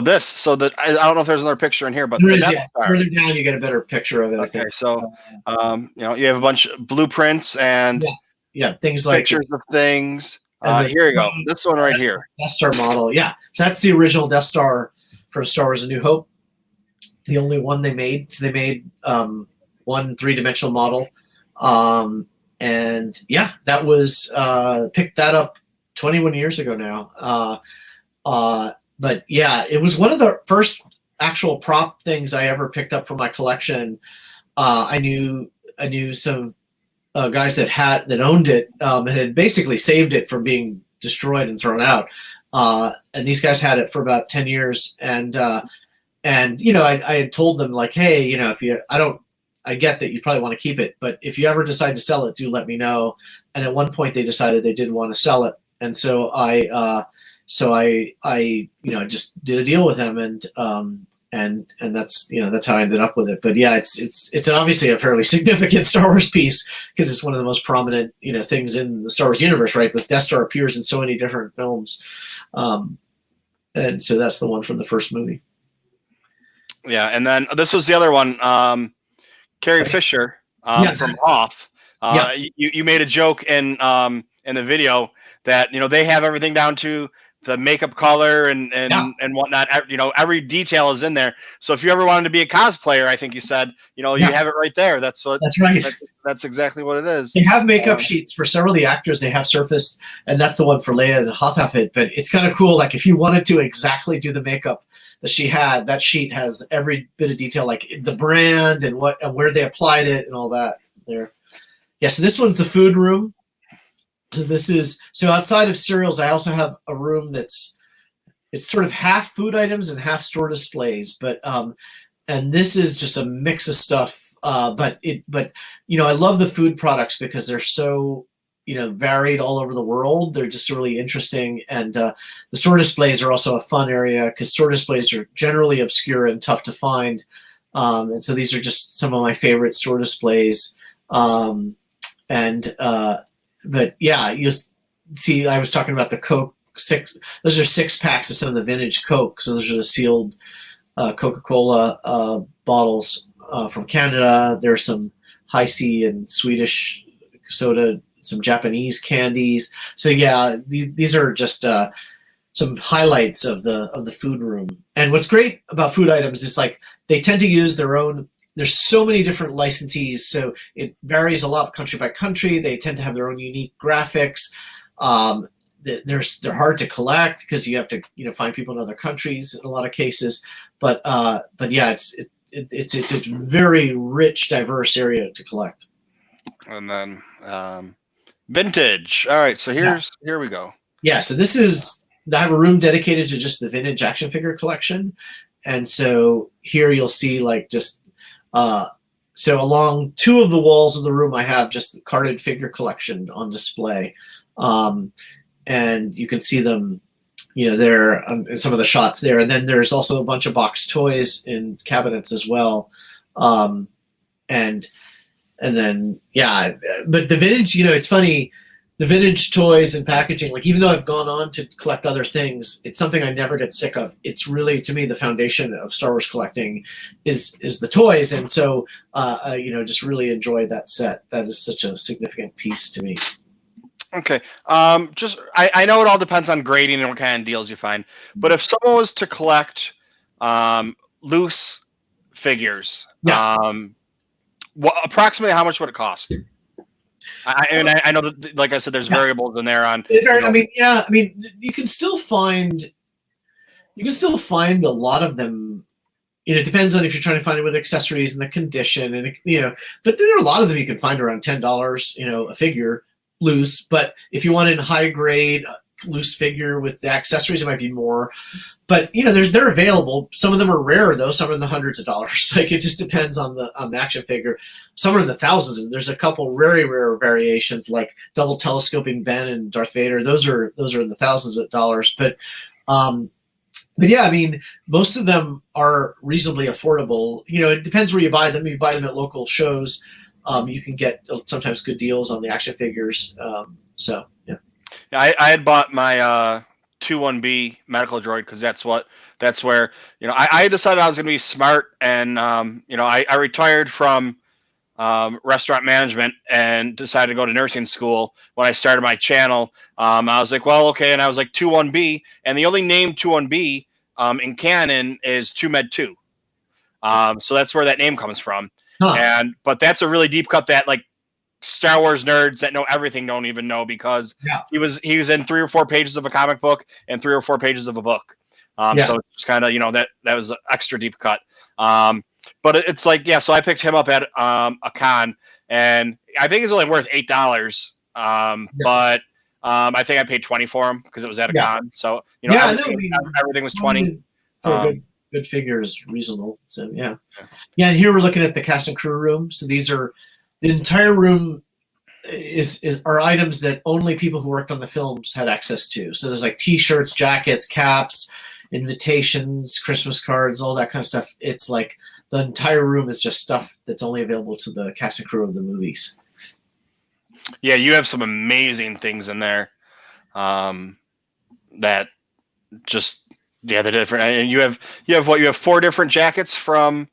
This. So I don't know if there's another picture in here, but there is. Yeah. Further down, you get a better picture of it. Okay, so you have a bunch of blueprints and things like pictures of things. Here you go. This one right here. Death Star model. Yeah, so that's the original Death Star from Star Wars: A New Hope. The only one they made. So they made one 3-dimensional model, and yeah, that was picked that up 21 years ago now. But yeah, it was one of the first actual prop things I ever picked up for my collection. I knew some guys that owned it and had basically saved it from being destroyed and thrown out. And these guys had it for about 10 years. And I had told them like, hey, I get that you probably want to keep it, but if you ever decide to sell it, do let me know. And at one point they decided they did want to sell it. And so I just did a deal with them, and that's how I ended up with it. But yeah, it's obviously a fairly significant Star Wars piece because it's one of the most prominent things in the Star Wars universe, right? The Death Star appears in so many different films, and so that's the one from the first movie. Yeah, and then this was the other one, Carrie Fisher from Hoth. You made a joke in the video that they have everything down to the makeup color and whatnot. Every detail is in there. So if you ever wanted to be a cosplayer, I think you said, you have it right there. That's right. That's exactly what it is. They have makeup sheets for several of the actors. They have surfaced, and that's the one for Leia, the Hoth outfit. But it's kind of cool. Like if you wanted to exactly do the makeup that she had, that sheet has every bit of detail, like the brand and where they applied it and all that there. Yeah. So this one's the food room. So outside of cereals, I also have a room it's sort of half food items and half store displays. But and this is just a mix of stuff. But I love the food products because they're so varied all over the world. They're just really interesting, and the store displays are also a fun area because store displays are generally obscure and tough to find. And so these are just some of my favorite store displays. But yeah, you see, I was talking about the Coke 6. Those are 6 packs of some of the vintage Coke. So those are the sealed Coca-Cola bottles from Canada. There's some high C and Swedish soda, some Japanese candies. So yeah, these are just some highlights of the food room. And what's great about food items is like they tend to use their own. There's so many different licensees, so it varies a lot country by country. They tend to have their own unique graphics. They're hard to collect because you have to find people in other countries in a lot of cases. But yeah, it's a very rich, diverse area to collect. And then vintage. All right, so here we go. Yeah, so this is, I have a room dedicated to just the vintage action figure collection, and so here you'll see like just so along two of the walls of the room I have just the carded figure collection on display, and you can see them, there in some of the shots there, and then there's also a bunch of boxed toys in cabinets as well, and then but the vintage, it's funny. The vintage toys and packaging, like even though I've gone on to collect other things, it's something I never get sick of. It's really, to me, the foundation of Star Wars collecting is the toys, and so just really enjoy that set. That is such a significant piece to me. Okay, I know it all depends on grading and what kind of deals you find, but if someone was to collect loose figures, approximately how much would it cost? I know that, like I said, there's variables in there on. You can still find a lot of them. It depends on if you're trying to find it with accessories and the condition, and but there are a lot of them you can find around $10, a figure loose. But if you want a high grade loose figure with the accessories, it might be more. But they're available. Some of them are rare though. Some are in the hundreds of dollars. Like it just depends on the action figure. Some are in the thousands, and there's a couple very rare variations like double telescoping Ben and Darth Vader. Those are in the thousands of dollars. But yeah, most of them are reasonably affordable. It depends where you buy them. You buy them at local shows. You can get sometimes good deals on the action figures. So yeah. I had bought my 2-1B medical droid because that's where I decided I was going to be smart, and I retired from restaurant management and decided to go to nursing school when I started my channel. I was like, well, okay, and I was like 2-1B, and the only name 2-1B in canon is TooMedToo's. So that's where that name comes from. Huh. But that's a really deep cut that like Star Wars nerds that know everything don't even know, because he was in 3 or 4 pages of a comic book and 3 or 4 pages of a book. So it's kind of that was an extra deep cut. But it's like so I picked him up at a con, and I think he's only worth $8. But I think I paid $20 for him because it was at a con. So everything was $20. For good figure is reasonable. So yeah. And here we're looking at the cast and crew room. So these are. The entire room are items that only people who worked on the films had access to. So there's like T-shirts, jackets, caps, invitations, Christmas cards, all that kind of stuff. It's like the entire room is just stuff that's only available to the cast and crew of the movies. Yeah, you have some amazing things in there. That just they're different. And you have 4 different jackets from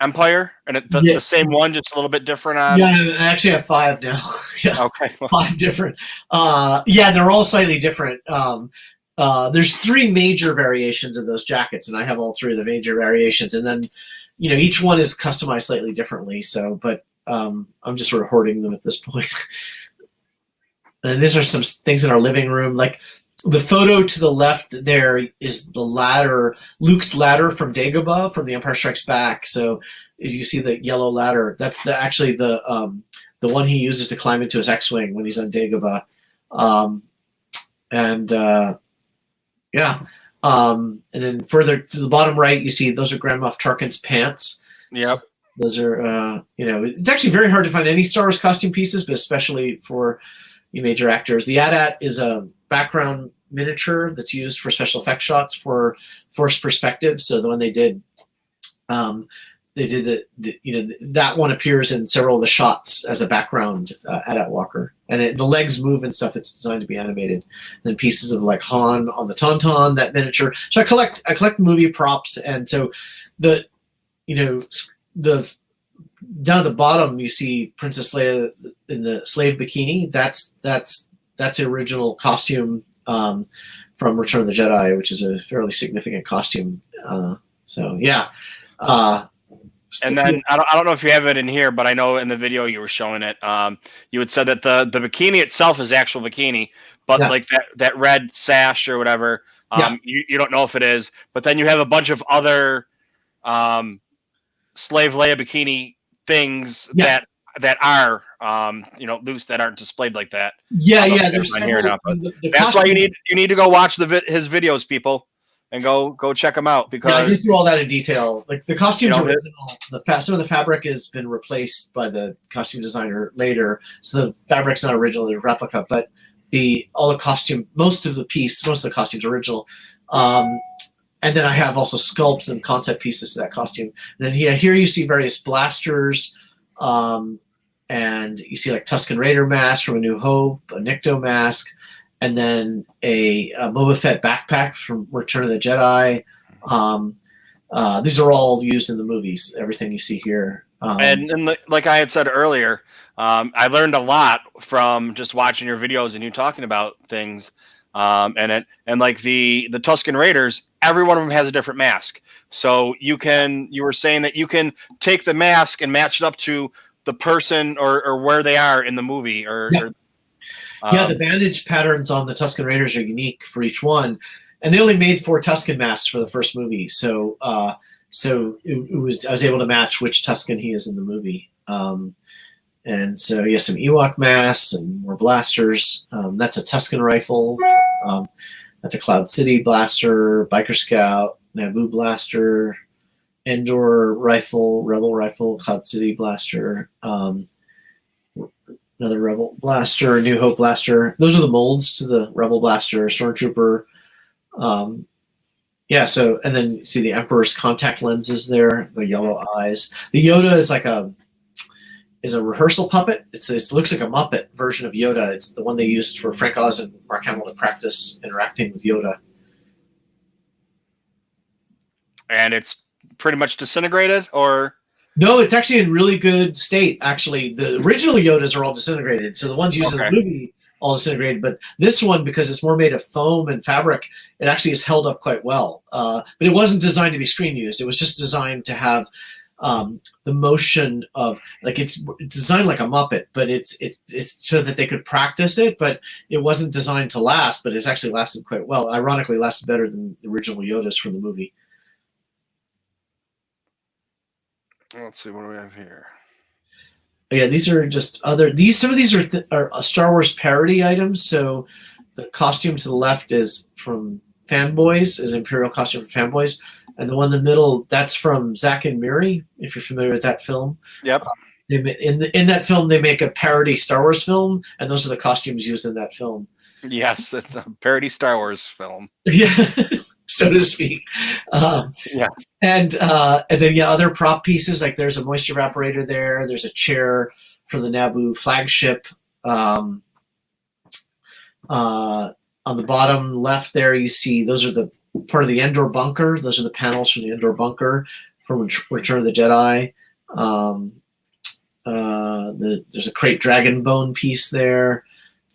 Empire, and the same one, just a little bit different on. Yeah, I actually have 5 now. Okay. 5 different. They're all slightly different. There's 3 major variations of those jackets, and I have all 3 of the major variations. And then, each one is customized slightly differently. So, but I'm just sort of hoarding them at this point. And these are some things in our living room, like. The photo to the left there is the ladder, Luke's ladder from Dagobah from The Empire Strikes Back. So as you see the yellow ladder, that's actually the one he uses to climb into his X-Wing when he's on Dagobah. And then further to the bottom right, you see those are Grand Moff Tarkin's pants. Yep. So those are, it's actually very hard to find any Star Wars costume pieces, but especially for major actors. The AT-AT is a background miniature that's used for special effects shots for forced perspective. So the one they did that one appears in several of the shots as a background AT-AT walker, and the legs move and stuff. It's designed to be animated. And then pieces of like Han on the Tauntaun, that miniature. So I collect movie props, and so the down at the bottom you see Princess Leia in the slave bikini. That's the original costume from Return of the Jedi, which is a fairly significant costume. And then I don't know if you have it in here, but I know in the video you were showing it. You had said that the bikini itself is actual bikini, but like that red sash or whatever, you don't know if it is. But then you have a bunch of other slave Leia bikini things that are loose, that aren't displayed like that. Yeah. There's on here several, now, but the that's why costume, you need to go watch his videos, people, and go check them out, yeah, I because go through all that in detail. Like the costumes You know, original, some of the fabric has been replaced by the costume designer later, so the fabric's not original, they're replica, but most of the costumes are original. And then I have also sculpts and concept pieces to that costume. And then here you see various blasters, and you see like Tusken Raider mask from A New Hope, a Nikto mask, and then a Boba Fett backpack from Return of the Jedi. These are all used in the movies. Everything you see here. and like I had said earlier, I learned a lot from just watching your videos and you talking about things. And like the Tusken Raiders, every one of them has a different mask. So you were saying that you can take the mask and match it up to the person or where they are in the movie, the bandage patterns on the Tusken Raiders are unique for each one, and they only made 4 Tusken masks for the first movie. So I was able to match which Tusken he is in the movie. And so he has some Ewok masks and more blasters. That's a Tusken rifle. That's a Cloud City blaster, Biker Scout, Naboo blaster, Endor rifle, Rebel rifle, Cloud City blaster, another Rebel blaster, New Hope blaster. Those are the molds to the Rebel blaster, Stormtrooper. And then you see the Emperor's contact lenses there, the yellow eyes. The Yoda is like a rehearsal puppet. It looks like a Muppet version of Yoda. It's the one they used for Frank Oz and Mark Hamill to practice interacting with Yoda. And it's pretty much disintegrated, or? No, it's actually in really good state. Actually, the original Yodas are all disintegrated. So the ones used in the movie all disintegrated. But this one, because it's more made of foam and fabric, it actually is held up quite well. But it wasn't designed to be screen used. It was just designed to have the motion of, like, it's designed like a Muppet, but it's so that they could practice it. But it wasn't designed to last. But it's actually lasted quite well. Ironically, lasted better than the original Yodas from the movie. Let's see, what do we have here? Yeah, these are just some of these are Star Wars parody items. So the costume to the left is from Fanboys, is an Imperial costume from Fanboys, and the one in the middle, that's from Zack and Miri, if you're familiar with that film. Yep. In that film, they make a parody Star Wars film, and those are the costumes used in that film. Yes, it's a parody Star Wars film. Yeah, so to speak. Yeah. And then other prop pieces, like there's a moisture evaporator there. There's a chair from the Naboo flagship. On the bottom left there, you see those are the part of the Endor bunker. Those are the panels from the Endor bunker from Return of the Jedi. There's a Crate Dragon bone piece there.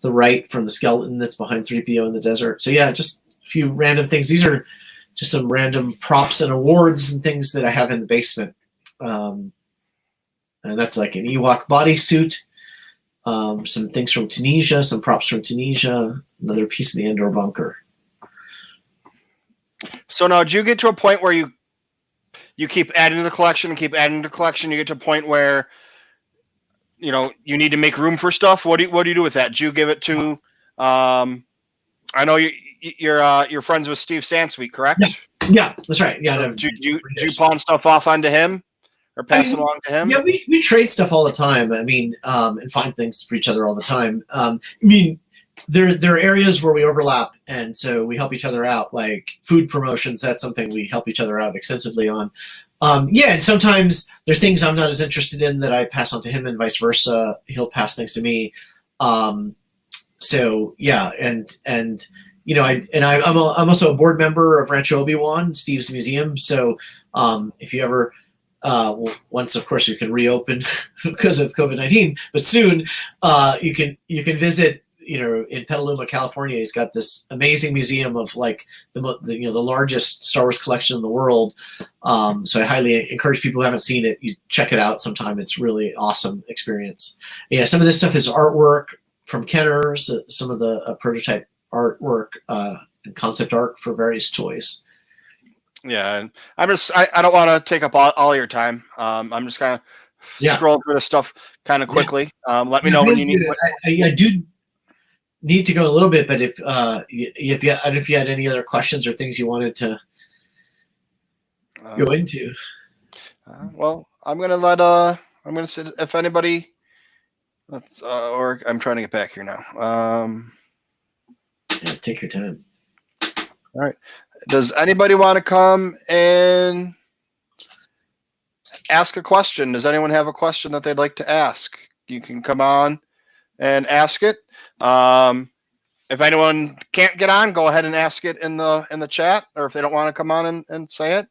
The right from the skeleton that's behind 3PO in the desert. So yeah, just a few random things. These are just some random props and awards and things that I have in the basement. And that's like an Ewok bodysuit, some things from Tunisia, some props from Tunisia, another piece of the Endor bunker. So now, do you get to a point where you keep adding to the collection and keep adding to the collection? You get to a point where you need to make room for stuff. What do you do with that? Do you give it to? I know you're friends with Steve Sansweet, correct? Yeah, that's right. Yeah. Do you pawn stuff off onto him, or pass it along to him? Yeah, we trade stuff all the time. I mean, and find things for each other all the time. I mean, there are areas where we overlap, and so we help each other out. Like food promotions, that's something we help each other out extensively on. And sometimes there's things I'm not as interested in that I pass on to him, and vice versa. He'll pass things to me. So yeah, and I'm also a board member of Rancho Obi-Wan, Steve's museum. So if you ever once, of course, you can reopen because of COVID-19, but soon you can visit. In Petaluma, California, he's got this amazing museum of like the largest Star Wars collection in the world. So I highly encourage people who haven't seen it, you check it out sometime. It's really awesome experience. Yeah, some of this stuff is artwork from Kenner, some of the prototype artwork and concept art for various toys. Yeah, and I don't want to take up all your time. I'm just kind of Yeah. scrolling through this stuff kind of Yeah. quickly. Let me Yeah, know when really you need. good. I do need to go a little bit, but if you had any other questions or things you wanted to go into. Well, I'm gonna sit if anybody. Let's or I'm trying to get back here now. Yeah, take your time. All right. Does anybody want to come and ask a question? Does anyone have a question that they'd like to ask? You can come on and ask it. If anyone can't get on, go ahead and ask it in the chat, or if they don't want to come on and say it.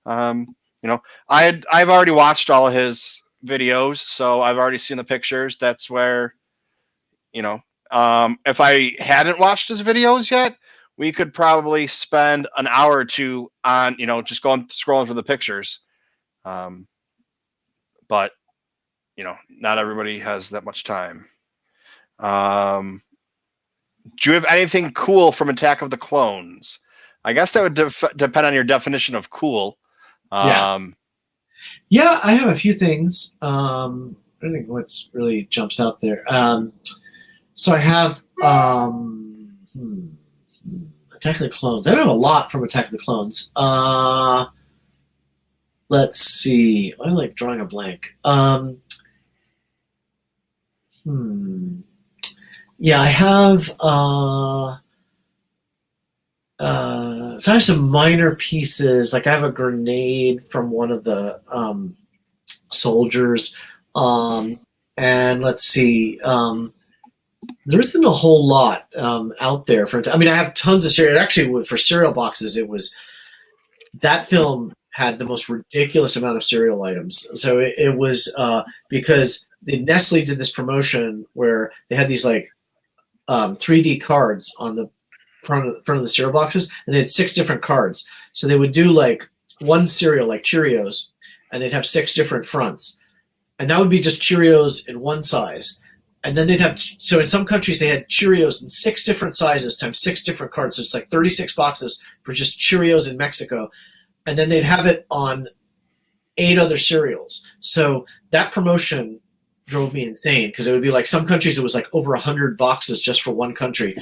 You know, I've already watched all of his videos, so I've already seen the pictures. That's where, you know, if I hadn't watched his videos yet, we could probably spend an hour or two on, just going scrolling through the pictures. But not everybody has that much time. Do you have anything cool from Attack of the Clones? I guess that would depend on your definition of cool. Yeah. Yeah, I have a few things. I think what's really jumps out there. So I have Attack of the Clones. I don't have a lot from Attack of the Clones. Let's see. I like drawing a blank. Yeah, I have. So I have some minor pieces. Like I have a grenade from one of the soldiers. And let's see. There isn't a whole lot out there for. I mean, I have tons of cereal. Actually, for cereal boxes, it was that film had the most ridiculous amount of cereal items. So it was because Nestle did this promotion where they had these like 3D cards on the front of the cereal boxes, and they had 6 different cards. So they would do like one cereal, like Cheerios, and they'd have 6 different fronts, and that would be just Cheerios in one size. And then they'd have, so in some countries they had Cheerios in 6 different sizes times 6 different cards. So it's like 36 boxes for just Cheerios in Mexico. And then they'd have it on 8 other cereals. So that promotion drove me insane because it would be like some countries it was like over 100 boxes just for one country.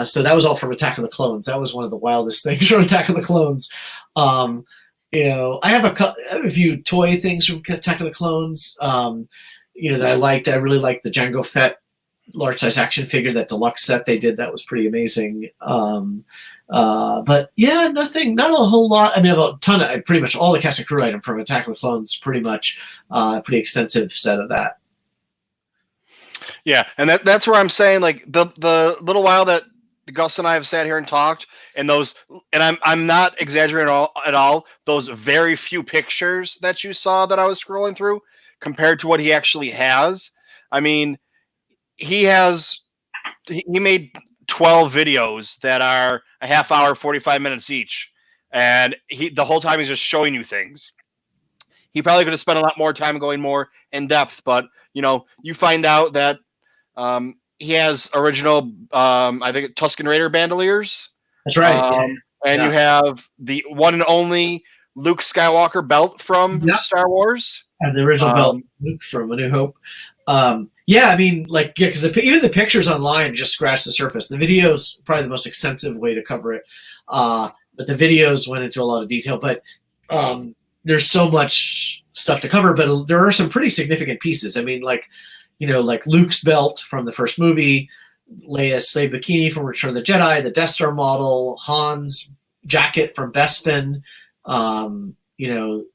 So that was all from Attack of the Clones. That was one of the wildest things from Attack of the Clones. I have a few toy things from Attack of the Clones. That I liked. I really liked the Jango Fett large size action figure, that deluxe set they did. That was pretty amazing. But yeah, not a whole lot. I mean, about a ton of pretty much all the cast and crew item from Attack of the Clones. Pretty much, pretty extensive set of that. Yeah, and that's where I'm saying like the little while that Gus and I have sat here and talked, and I'm not exaggerating at all. Those very few pictures that you saw that I was scrolling through, compared to what he actually has. I mean, he made 12 videos that are a half hour, 45 minutes each, and the whole time he's just showing you things. He probably could have spent a lot more time going more in depth, but you find out that he has original, I think, Tusken Raider bandoliers. That's right. And you have the one and only Luke Skywalker belt from Star Wars. And the original belt, Luke from A New Hope. I mean, because even the pictures online just scratched the surface. The videos probably the most extensive way to cover it, but the videos went into a lot of detail. But there's so much stuff to cover. But there are some pretty significant pieces. I mean, like Luke's belt from the first movie, Leia's slave bikini from Return of the Jedi, the Death Star model, Han's jacket from Bespin.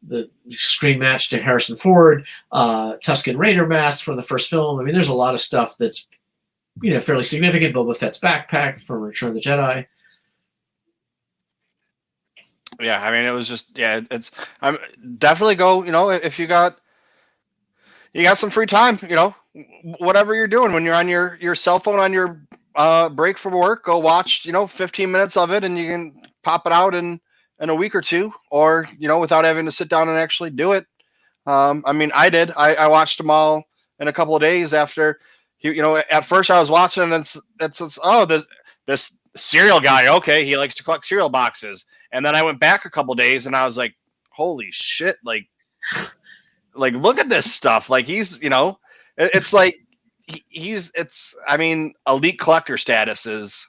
The screen match to Harrison Ford, Tusken Raider mask from the first film. I mean, there's a lot of stuff that's, fairly significant. Boba Fett's backpack from Return of the Jedi. Yeah, I mean, it was just, I'm definitely go, if you got some free time, whatever you're doing when you're on your cell phone on your break from work, go watch, 15 minutes of it, and you can pop it out in a week or two, or without having to sit down and actually do it. I mean, I did. I watched them all in a couple of days after. At first I was watching, and it's this cereal guy. Okay, he likes to collect cereal boxes, And then I went back a couple days and I was like, holy shit, like look at this stuff. Like he's, it's like I mean, elite collector status is.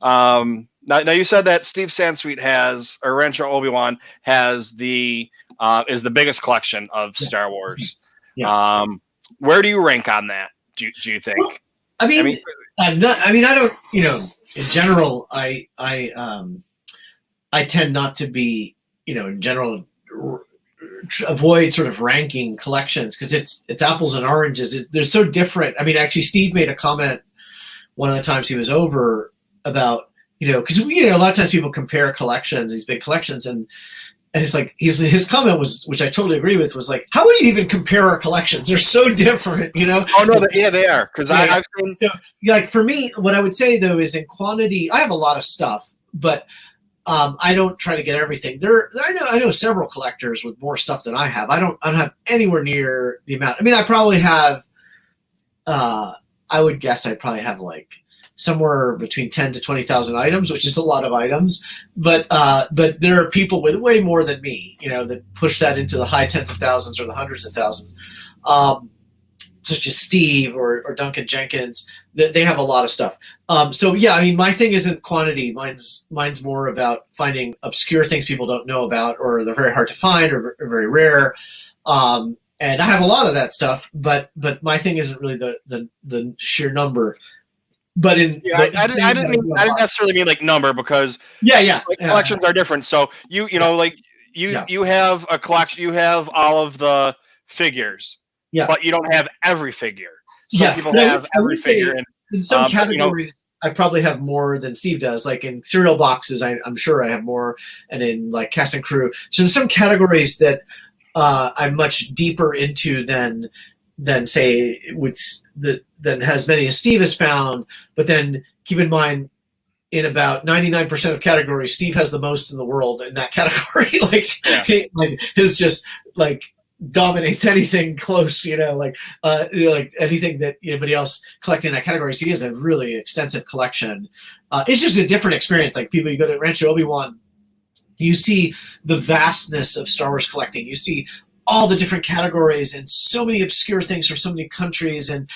Now you said that Steve Sansweet has, or Rancho Obi-Wan has is the biggest collection of Star Wars. Yeah. Where do you rank on that? Do you think? Well, I mean, I'm not. I mean, I don't. In general, I tend not to be. In general, avoid sort of ranking collections because it's apples and oranges. They're so different. I mean, actually, Steve made a comment one of the times he was over about because a lot of times people compare collections, these big collections, and it's like his comment was, which I totally agree with, was like, how would you even compare our collections? They're so different, Oh no, they are because I've seen. So, like for me, what I would say though is in quantity, I have a lot of stuff, but I don't try to get everything. I know several collectors with more stuff than I have. I don't have anywhere near the amount. I mean, I probably have. I would guess I probably have like somewhere between 10 to 20,000 items, which is a lot of items. But there are people with way more than me, that push that into the high tens of thousands or the hundreds of thousands, such as Steve or Duncan Jenkins. They have a lot of stuff. So yeah, I mean, my thing isn't quantity. Mine's more about finding obscure things people don't know about, or they're very hard to find or very rare. And I have a lot of that stuff, but my thing isn't really the sheer number. But I didn't necessarily mean like number because collections are different. So you have a collection, you have all of the figures, but you don't have every figure. Some people have every figure. In some categories, I probably have more than Steve does. Like in cereal boxes, I'm sure I have more, and in like cast and crew. So there's some categories that I'm much deeper into than say than as many as Steve has found. But then keep in mind, in about 99% of categories, Steve has the most in the world in that category. Like his just like dominates anything close, like anything that anybody else collecting in that category. So he has a really extensive collection. It's just a different experience. Like you go to Rancho Obi-Wan, you see the vastness of Star Wars collecting. You see all the different categories and so many obscure things from so many countries and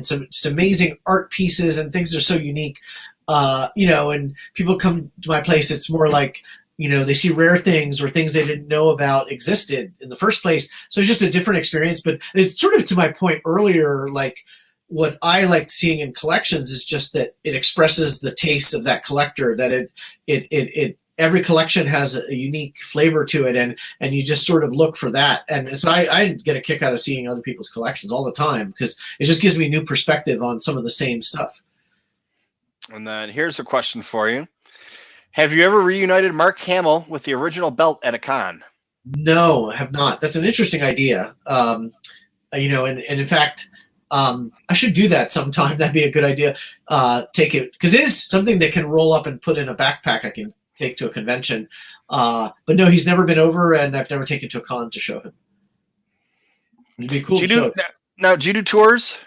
some just amazing art pieces and things that are so unique. And people come to my place, it's more like, they see rare things or things they didn't know about existed in the first place. So it's just a different experience. But it's sort of to my point earlier, like what I like seeing in collections is just that it expresses the taste of that collector, that it every collection has a unique flavor to it, and you just sort of look for that. And so I get a kick out of seeing other people's collections all the time because it just gives me new perspective on some of the same stuff. And then here's a question for you. Have you ever reunited Mark Hamill with the original belt at a con? No, I have not. That's an interesting idea. And in fact, I should do that sometime. That'd be a good idea. Take it, because it is something that can roll up and put in a backpack I can take to a convention. But no, he's never been over, and I've never taken to a con to show him. It'd be cool. Do you do tours?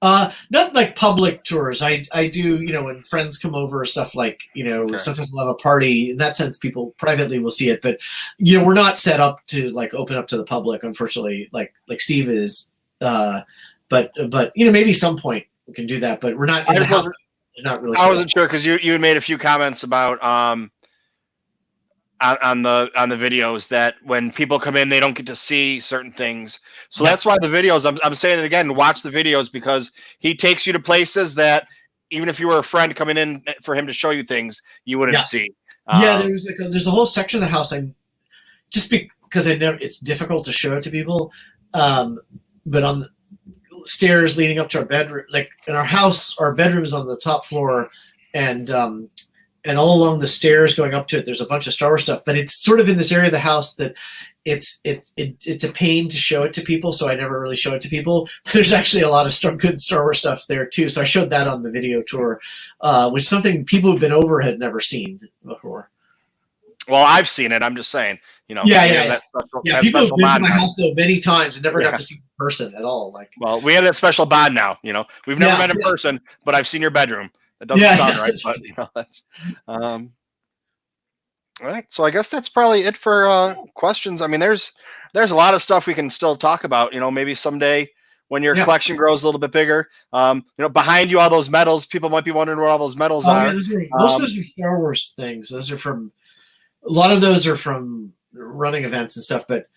Not like public tours. I do, when friends come over, stuff like, okay. Sometimes we'll have a party. In that sense, people privately will see it, but we're not set up to like open up to the public, unfortunately, like Steve is. But maybe some point we can do that, but we're not in the house. Not really. I wasn't sure because you had made a few comments about on the videos that when people come in, they don't get to see certain things. So that's why the videos, I'm saying it again, watch the videos, because he takes you to places that even if you were a friend coming in for him to show you things, you wouldn't see. There's a whole section of the house just because I know it's difficult to show it to people. But on the stairs leading up to our bedroom, like in our house, our bedroom is on the top floor, and all along the stairs going up to it, there's a bunch of Star Wars stuff. But it's sort of in this area of the house that it's a pain to show it to people, so I never really show it to people. But there's actually a lot of good Star Wars stuff there too. So I showed that on the video tour, which is something people who've been over had never seen before. Well, I've seen it. I'm just saying, people have been to my house though many times and never got to see in person at all. Well, we have that special bond now. We've never met in person, but I've seen your bedroom. That doesn't sound right, but that's. All right. So I guess that's probably it for questions. I mean, there's a lot of stuff we can still talk about. Maybe someday when your Yeah. collection grows a little bit bigger. Behind you, all those medals. People might be wondering where all those medals Oh yeah, are. most of those are Star Wars things. Those are from a lot of those are from running events and stuff. But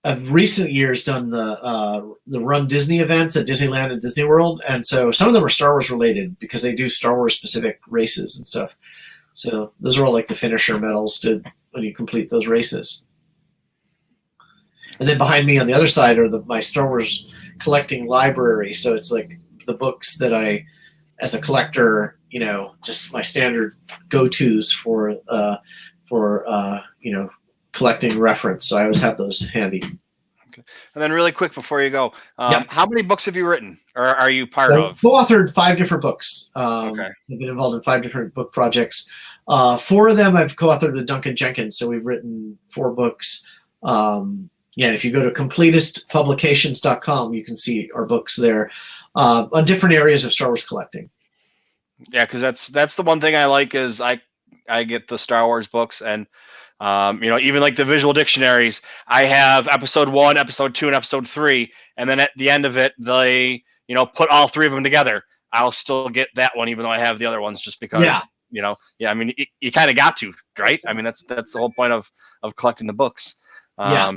I've recent years done the Run Disney events at Disneyland and Disney World, and so some of them are Star Wars related because they do Star Wars specific races and stuff. So those are all like the finisher medals to when you complete those races. And then behind me on the other side are my Star Wars collecting library. So it's like the books that I, as a collector, just my standard go-tos for collecting reference. So I always have those handy. Okay. And then really quick before you go, Yeah. how many books have you written or are you part So of? co-authored 5 different books. Okay. I've been involved in 5 different book projects. 4 of them I've co-authored with Duncan Jenkins. So we've written 4 books. If you go to completestpublications.com, you can see our books there on different areas of Star Wars collecting. Yeah, because that's the one thing I like is I get the Star Wars books and even like the visual dictionaries. I have episode 1, episode 2, and episode 3, and then at the end of it, they put all 3 of them together. I'll still get that one even though I have the other ones just because. Yeah. I mean, you kind of got to, right? I mean, that's the whole point of collecting the books. Yeah.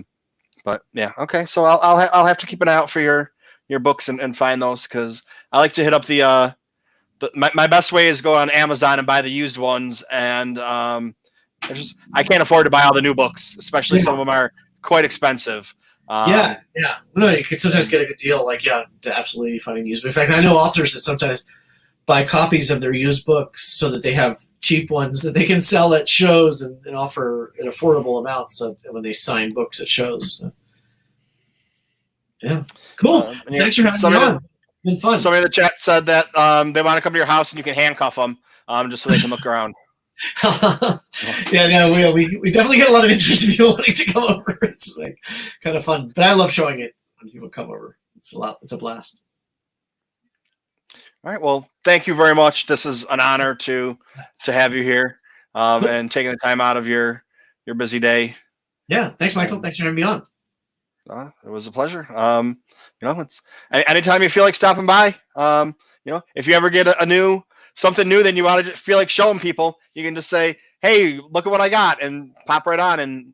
But yeah, okay. So I'll have to keep an eye out for your books and find those because I like to hit up my best way is go on Amazon and buy the used ones, and I can't afford to buy all the new books, especially some of them are quite expensive. Yeah. No, you could sometimes get a good deal, to absolutely find used. In fact, I know authors that sometimes buy copies of their used books so that they have cheap ones that they can sell at shows and offer an affordable amount. So when they sign books at shows. So. Yeah. Cool. Thanks for having me on. It's been fun. Somebody in the chat said that they want to come to your house and you can handcuff them just so they can look around. We definitely get a lot of interest in people wanting to come over. It's like kind of fun, but I love showing it when people come over. It's a blast. All right. Well, thank you very much. This is an honor to have you here Cool. and taking the time out of your busy day. Yeah. Thanks, Michael. Thanks for having me on. It was a pleasure. It's anytime you feel like stopping by. If you ever get something new, then you want to feel like showing people, you can just say, "Hey, look at what I got," and pop right on, and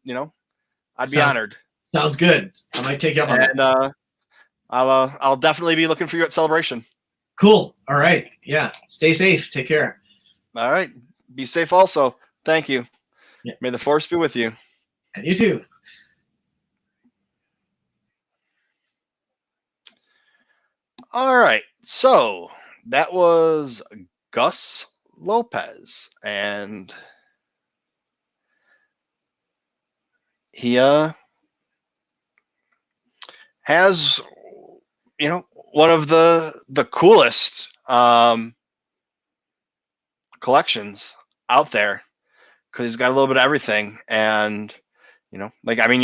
I'd be honored. Sounds good. I might take you up on that. And I'll definitely be looking for you at Celebration. Cool. All right. Yeah. Stay safe. Take care. All right. Be safe also. Thank you. Yeah. May the Force be with you. And you too. All right. So that was Gus Lopez. And he has, one of the coolest collections out there because he's got a little bit of everything. And you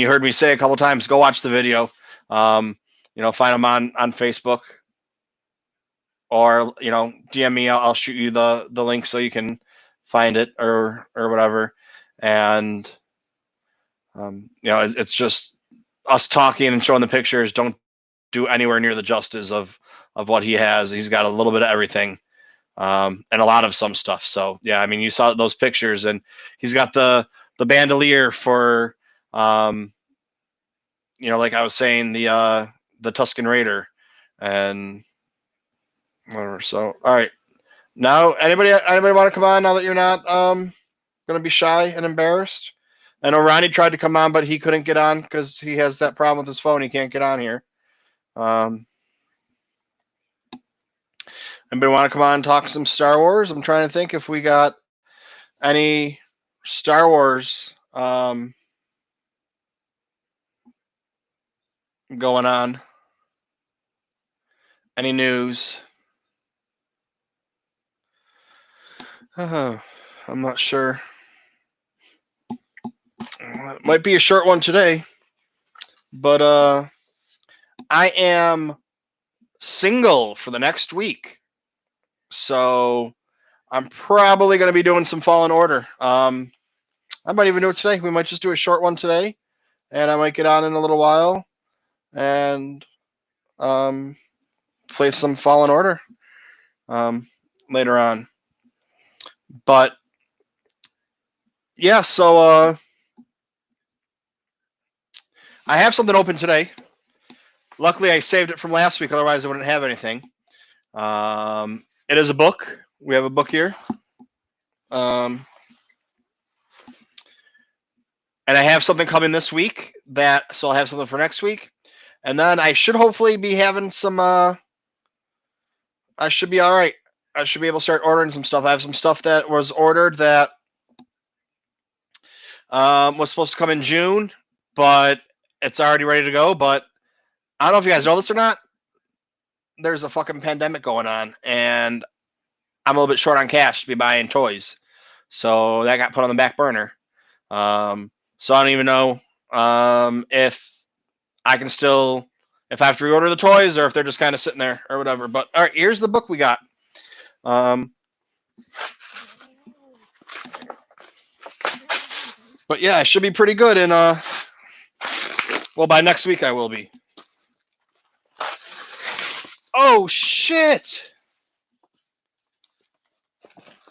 heard me say a couple times, go watch the video. Find him on Facebook or DM me. I'll shoot you the link so you can find it or whatever. And it's just us talking and showing the pictures don't do anywhere near the justice of what he has. He's got a little bit of everything, and a lot of some stuff. So yeah, you saw those pictures, and he's got the bandolier for, like I was saying, the Tusken Raider, and whatever. So all right, now anybody want to come on now that you're not gonna be shy and embarrassed? I know Ronnie tried to come on, but he couldn't get on because he has that problem with his phone. He can't get on here. Anybody want to come on and talk some Star Wars? I'm trying to think if we got any Star Wars going on. Any news? I'm not sure. It might be a short one today, but I am single for the next week, so I'm probably going to be doing some Fallen Order. I I might even do it today. We might just do a short one today, and I might get on in a little while and play some Fallen Order later on. But yeah, so I have something open today. Luckily, I saved it from last week. Otherwise, I wouldn't have anything. It is a book. We have a book here. And I have something coming this week so I'll have something for next week. And then I should hopefully be having some, I should be all right. I should be able to start ordering some stuff. I have some stuff that was ordered that was supposed to come in June, but it's already ready to go. But I don't know if you guys know this or not. There's a fucking pandemic going on, and I'm a little bit short on cash to be buying toys. So that got put on the back burner. So I don't even know if I can still, if I have to reorder the toys or if they're just kind of sitting there or whatever. But all right, here's the book we got. But yeah, I should be pretty good in well, by next week I will be. Oh shit!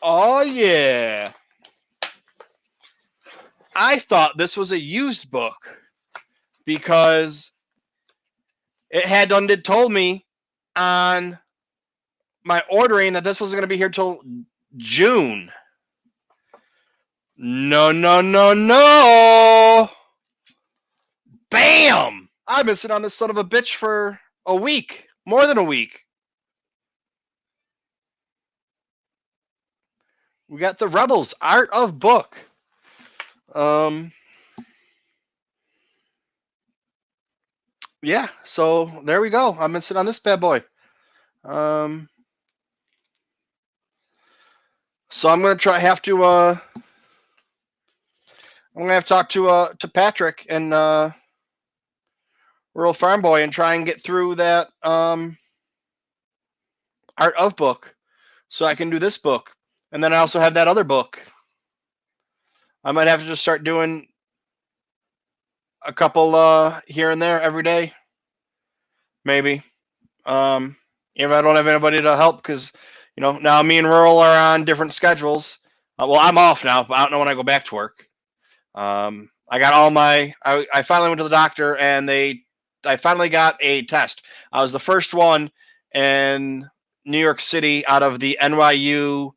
Oh yeah. I thought this was a used book because it had told me on my ordering that this wasn't going to be here till June. No, no, no, no. Bam! I've been sitting on this son of a bitch for a week, more than a week. We got the Rebels Art of Book. Yeah, so there we go. I've been sitting on this bad boy. So I'm gonna have to talk to Patrick and Rural Farm Boy and try and get through that Art of Book, so I can do this book, and then I also have that other book. I might have to just start doing a couple here and there every day, maybe. If I don't have anybody to help, because now me and Rural are on different schedules. Well, I'm off now, but I don't know when I go back to work. I got all my. I finally went to the doctor, and I finally got a test. I was the first one in New York City out of the NYU,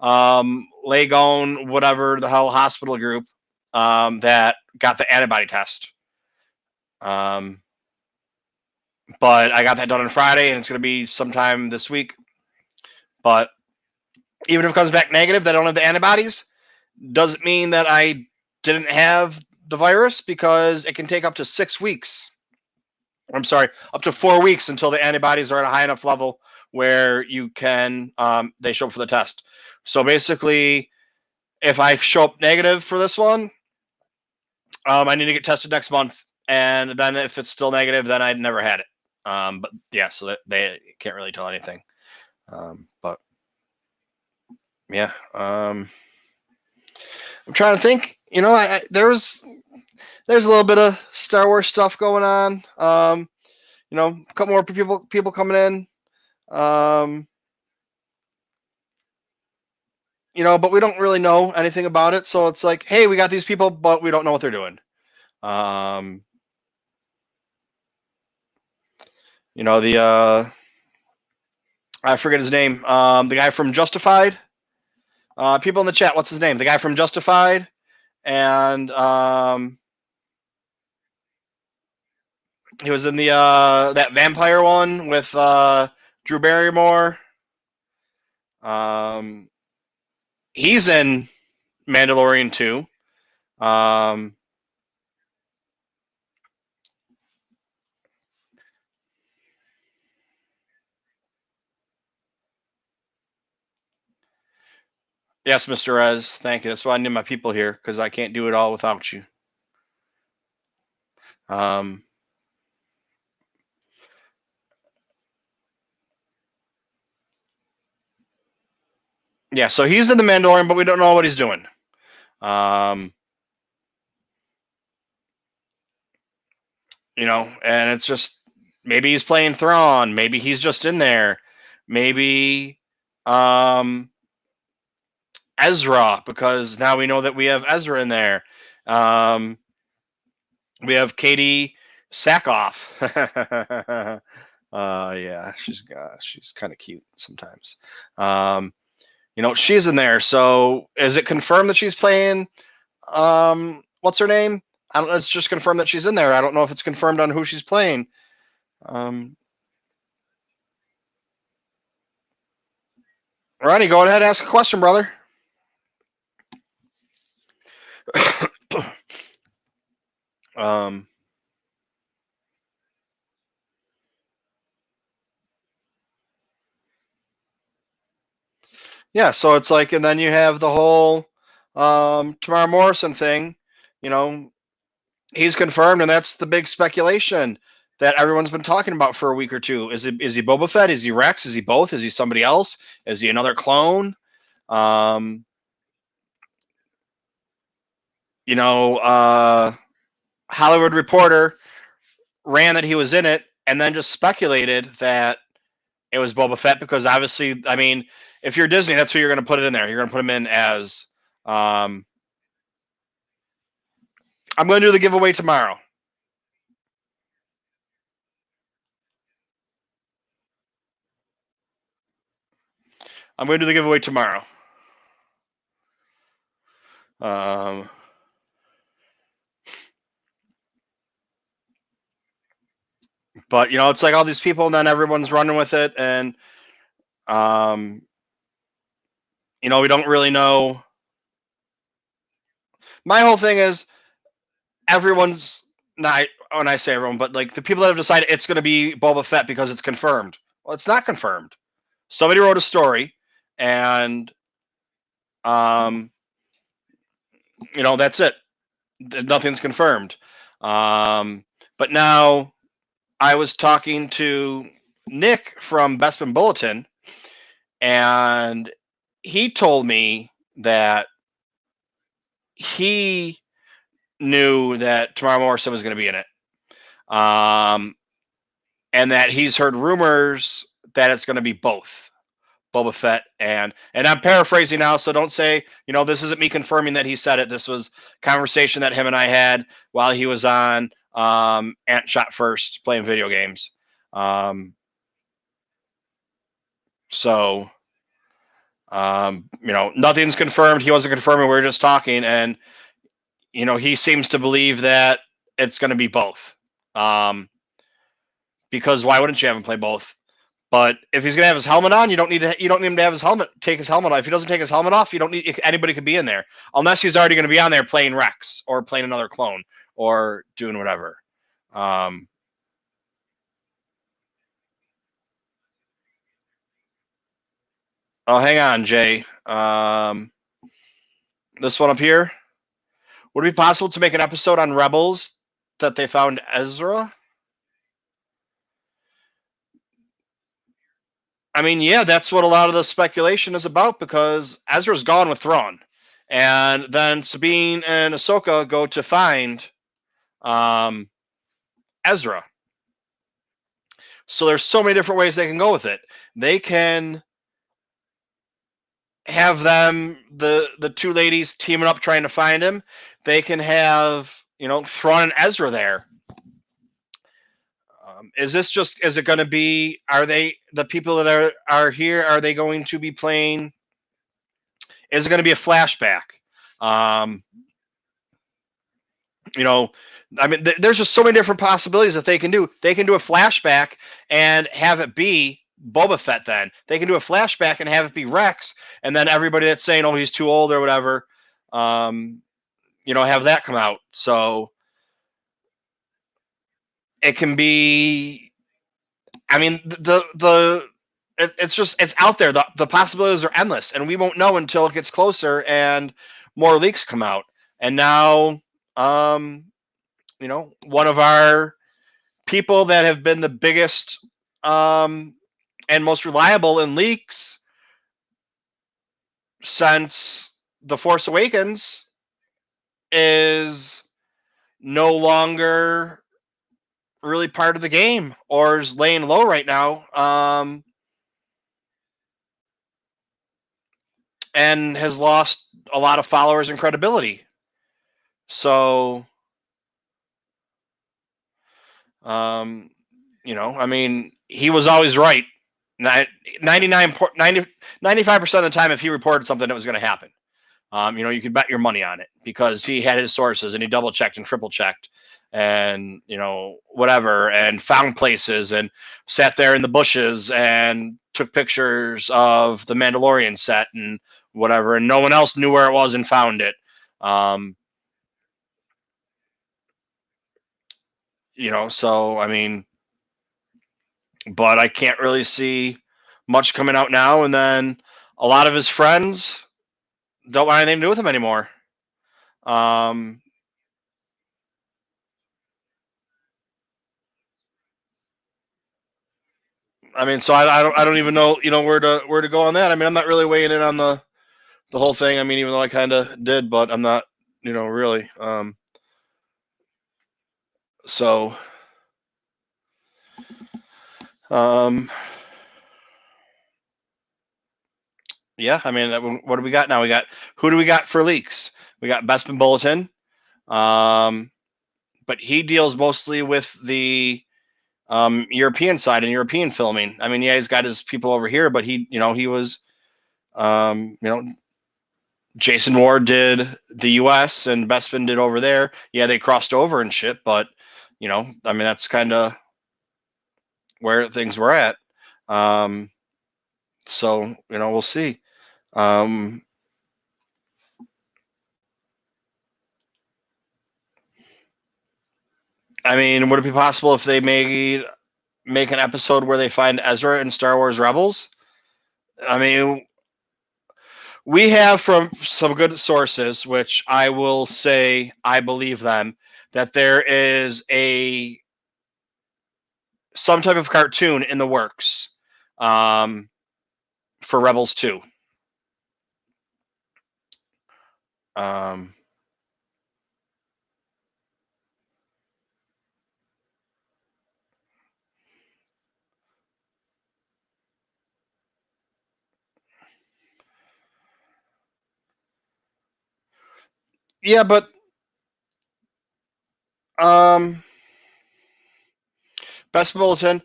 Langone, whatever the hell hospital group, that got the antibody test. But I got that done on Friday, and it's going to be sometime this week. But even if it comes back negative, that I don't have the antibodies, doesn't mean that I didn't have the virus, because it can take up to 6 weeks. I'm sorry, up to 4 weeks until the antibodies are at a high enough level where you can, they show up for the test. So basically, if I show up negative for this one, I need to get tested next month. And then if it's still negative, then I never had it. But yeah, so they can't really tell anything. But yeah, I'm trying to think. There's a little bit of Star Wars stuff going on. A couple more people coming in. But we don't really know anything about it. So it's like, hey, we got these people, but we don't know what they're doing. I forget his name. The guy from Justified. People in the chat, what's his name? The guy from Justified, and he was in the that vampire one with Drew Barrymore. He's in Mandalorian 2. Yes, Mr. Rez, thank you. That's why I need my people here, because I can't do it all without you. Yeah, so he's in the Mandalorian, but we don't know what he's doing. and it's just maybe he's playing Thrawn, maybe he's just in there, maybe Ezra, because now we know that we have Ezra in there. We have Katie Sackhoff. Yeah, she's kind of cute sometimes. She's in there. So is it confirmed that she's playing? What's her name? I don't know. It's just confirmed that she's in there. I don't know if it's confirmed on who she's playing. Ronnie, go ahead and ask a question, brother. Yeah, so it's like, and then you have the whole Tamara Morrison thing. He's confirmed, and that's the big speculation that everyone's been talking about for a week or two. Is he Boba Fett? Is he Rex? Is he both? Is he somebody else? Is he another clone? Hollywood Reporter ran that he was in it, and then just speculated that it was Boba Fett because obviously, I mean, if you're Disney, that's who you're going to put it in there. You're going to put him in as. I'm going to do the giveaway tomorrow. I'm going to do the giveaway tomorrow. But it's like all these people, and then everyone's running with it, and we don't really know. My whole thing is everyone's not when I say everyone, but like the people that have decided it's going to be Boba Fett because it's confirmed. Well, it's not confirmed. Somebody wrote a story, and that's it. Nothing's confirmed. But now I was talking to Nick from Bespin Bulletin, and he told me that he knew that Tamara Morrison was going to be in it, and that he's heard rumors that it's going to be both Boba Fett and I'm paraphrasing now, so don't say this isn't me confirming that he said it. This was conversation that him and I had while he was on Ant Shot First playing video games. So nothing's confirmed. He wasn't confirming. We were just talking, and he seems to believe that it's going to be both. Because why wouldn't you have him play both? But if he's going to have his helmet on, you don't need him to have his helmet. Take his helmet off. If he doesn't take his helmet off, you don't need anybody could be in there unless he's already going to be on there playing Rex or playing another clone or doing whatever. Oh, hang on, Jay. This one up here. Would it be possible to make an episode on Rebels that they found Ezra? I mean, yeah, that's what a lot of the speculation is about because Ezra's gone with Thrawn. And then Sabine and Ahsoka go to find Ezra. So there's so many different ways they can go with it. They can have them, the two ladies teaming up trying to find him. They can have, Thrawn and Ezra there. Is it going to be, are they, the people that are here, are they going to be playing, is it going to be a flashback? I mean, there's just so many different possibilities that they can do. They can do a flashback and have it be Boba Fett then. They can do a flashback and have it be Rex, and then everybody that's saying, oh, he's too old or whatever, have that come out. So it can be, I mean, it's out there. The possibilities are endless, and we won't know until it gets closer and more leaks come out. And now, one of our people that have been the biggest and most reliable in leaks since The Force Awakens is no longer really part of the game or is laying low right now. And has lost a lot of followers and credibility. So, I mean, he was always right. 95% of the time, if he reported something, it was going to happen. You could bet your money on it because he had his sources and he double checked and triple checked and, whatever, and found places and sat there in the bushes and took pictures of the Mandalorian set and whatever. And no one else knew where it was and found it. So, I mean, but I can't really see much coming out now. And then a lot of his friends don't want anything to do with him anymore. I mean, so I don't even know, where to go on that. I mean, I'm not really weighing in on the whole thing. I mean, even though I kind of did, but I'm not, really. So, yeah, I mean, what do we got now? Who do we got for leaks? We got Bespin Bulletin, but he deals mostly with the European side and European filming. I mean, yeah, he's got his people over here, but he was, Jason Ward did the U.S. and Bespin did over there. Yeah, they crossed over and shit, but I mean, that's kind of where things were at. So we'll see. I mean, would it be possible if they make an episode where they find Ezra in Star Wars Rebels? I mean, we have from some good sources, which I will say I believe them, that there is some type of cartoon in the works for Rebels 2. Yeah, but Best Bulletin,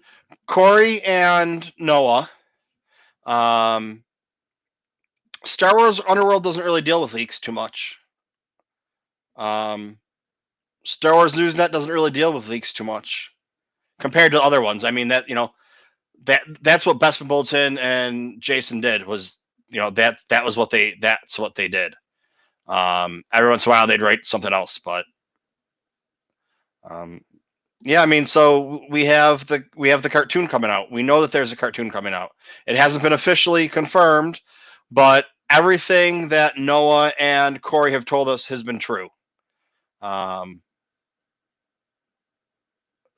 Corey and Noah. Star Wars Underworld doesn't really deal with leaks too much. Star Wars Newsnet doesn't really deal with leaks too much compared to other ones. I mean that's what Best Bulletin and Jason did was that's what they did. Every once in a while they'd write something else, but yeah, I mean, so we have the cartoon coming out. We know that there's a cartoon coming out. It hasn't been officially confirmed, but everything that Noah and Corey have told us has been true.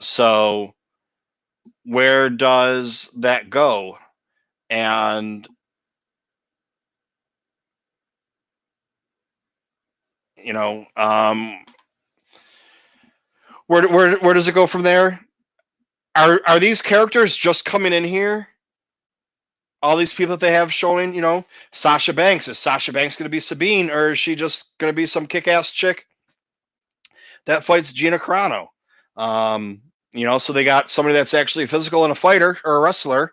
So where does that go? And where does it go from there? Are these characters just coming in here? All these people that they have showing, Sasha Banks. Is Sasha Banks going to be Sabine, or is she just going to be some kick-ass chick that fights Gina Carano? So they got somebody that's actually physical and a fighter or a wrestler.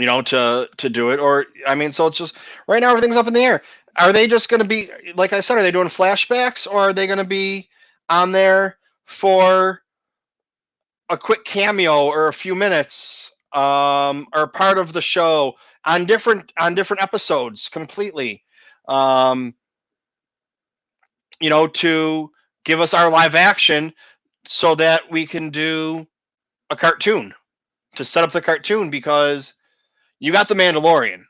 To do it, or I mean, so it's just right now everything's up in the air. Are they just going to be, like I said, are they doing flashbacks, or are they going to be on there for a quick cameo or a few minutes, or part of the show on different episodes completely, to give us our live action so that we can do a cartoon to set up the cartoon, because you got the Mandalorian.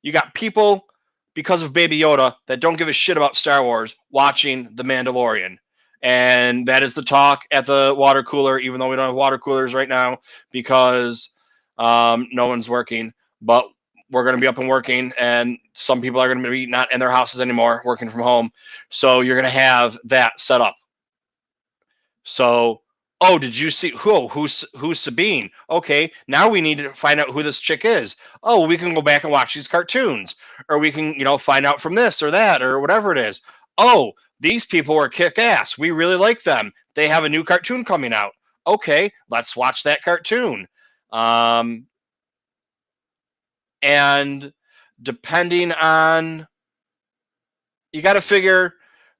You got people, because of Baby Yoda, that don't give a shit about Star Wars watching the Mandalorian. And that is the talk at the water cooler, even though we don't have water coolers right now because no one's working. But we're going to be up and working, and some people are going to be not in their houses anymore, working from home. So you're going to have that set up. So, oh, did you see who's Sabine? Okay, now we need to find out who this chick is. Oh, we can go back and watch these cartoons, or we can, find out from this or that or whatever it is. Oh, these people are kick ass. We really like them. They have a new cartoon coming out. Okay, let's watch that cartoon. And depending on, you got to figure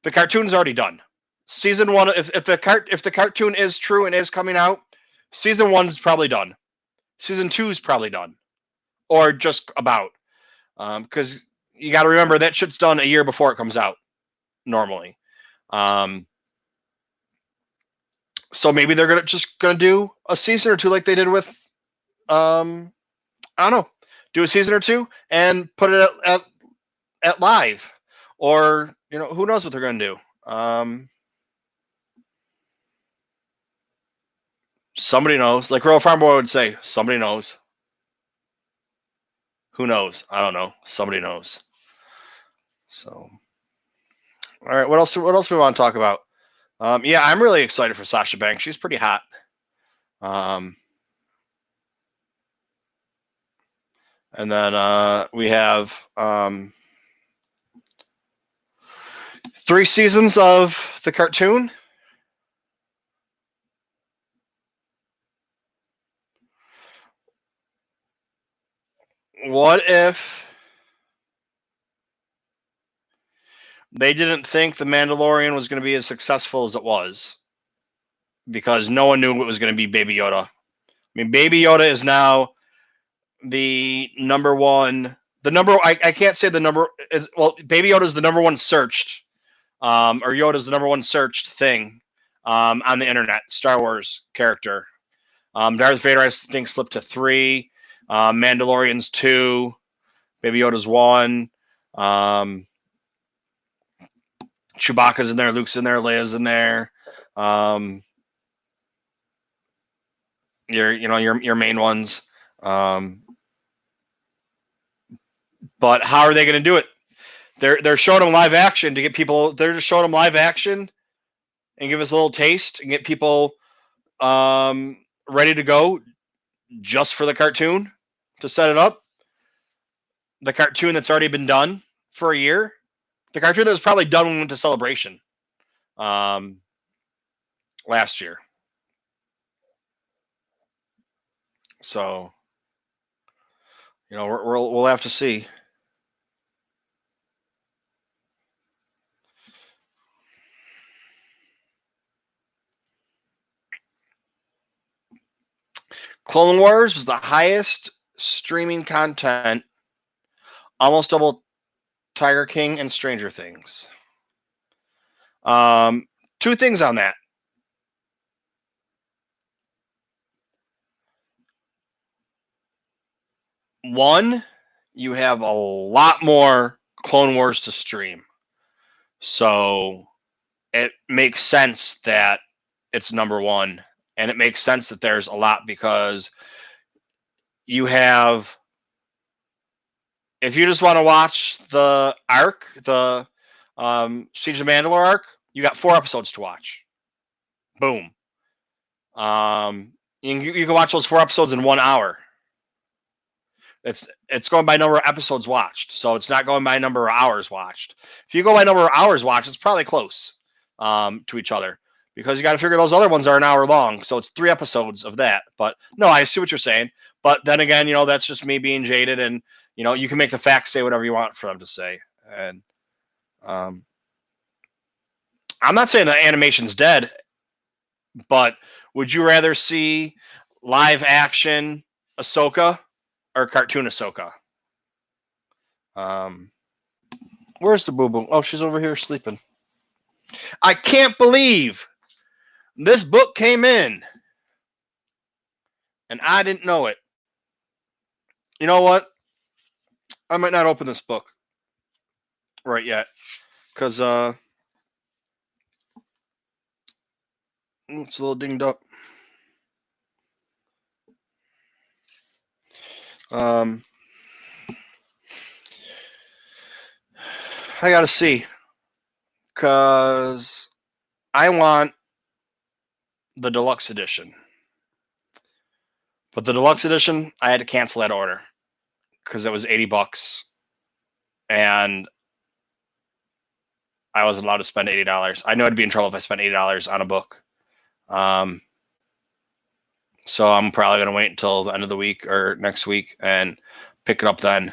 the cartoon's already done. Season 1, if the cartoon is true and is coming out, season 1 is probably done. Season 2 is probably done, or just about, because you got to remember that shit's done a year before it comes out normally. So maybe they're just gonna do a season or two like they did with, I don't know, do a season or two and put it at live, or who knows what they're gonna do. Somebody knows, like Real Farm Boy would say, somebody knows. Who knows? I don't know. Somebody knows. So, all right. What else do we want to talk about? Yeah, I'm really excited for Sasha Banks. She's pretty hot. And then we have 3 seasons of the cartoon. What if they didn't think The Mandalorian was going to be as successful as it was? Because no one knew it was going to be Baby Yoda. I mean, Baby Yoda is now the number one. I can't say the number. Well, Baby Yoda is the number one searched, or Yoda is the number one searched thing on the internet. Star Wars character. Darth Vader, I think, slipped to 3. Mandalorian's 2. Baby Yoda's 1. Chewbacca's in there. Luke's in there. Leia's in there. Your main ones. But how are they going to do it? They're showing them live action to get people. They're just showing them live action and give us a little taste and get people ready to go just for the cartoon to set it up. The cartoon that's already been done for a year. The cartoon that was probably done when we went to Celebration last year. So, we'll have to see. Clone Wars was the highest streaming content, almost double Tiger King and Stranger Things. 2 things on that. One, you have a lot more Clone Wars to stream. So it makes sense that it's number 1. And it makes sense that there's a lot because you have, if you just want to watch the arc, the Siege of Mandalore arc, you got 4 episodes to watch. Boom. You can watch those 4 episodes in 1 hour. It's going by number of episodes watched, so it's not going by number of hours watched. If you go by number of hours watched, it's probably close to each other because you got to figure those other ones are an hour long, so it's 3 episodes of that. But no, I see what you're saying. But then again, that's just me being jaded, and you can make the facts say whatever you want for them to say. And I'm not saying that animation's dead, but would you rather see live action Ahsoka or cartoon Ahsoka? Where's the boo-boo? Oh, she's over here sleeping. I can't believe this book came in and I didn't know it. You know what? I might not open this book right yet because it's a little dinged up. I gotta see, cause I want the deluxe edition. But the deluxe edition, I had to cancel that order because it was $80, and I wasn't allowed to spend $80. I knew I'd be in trouble if I spent $80 on a book. So I'm probably gonna wait until the end of the week or next week and pick it up then.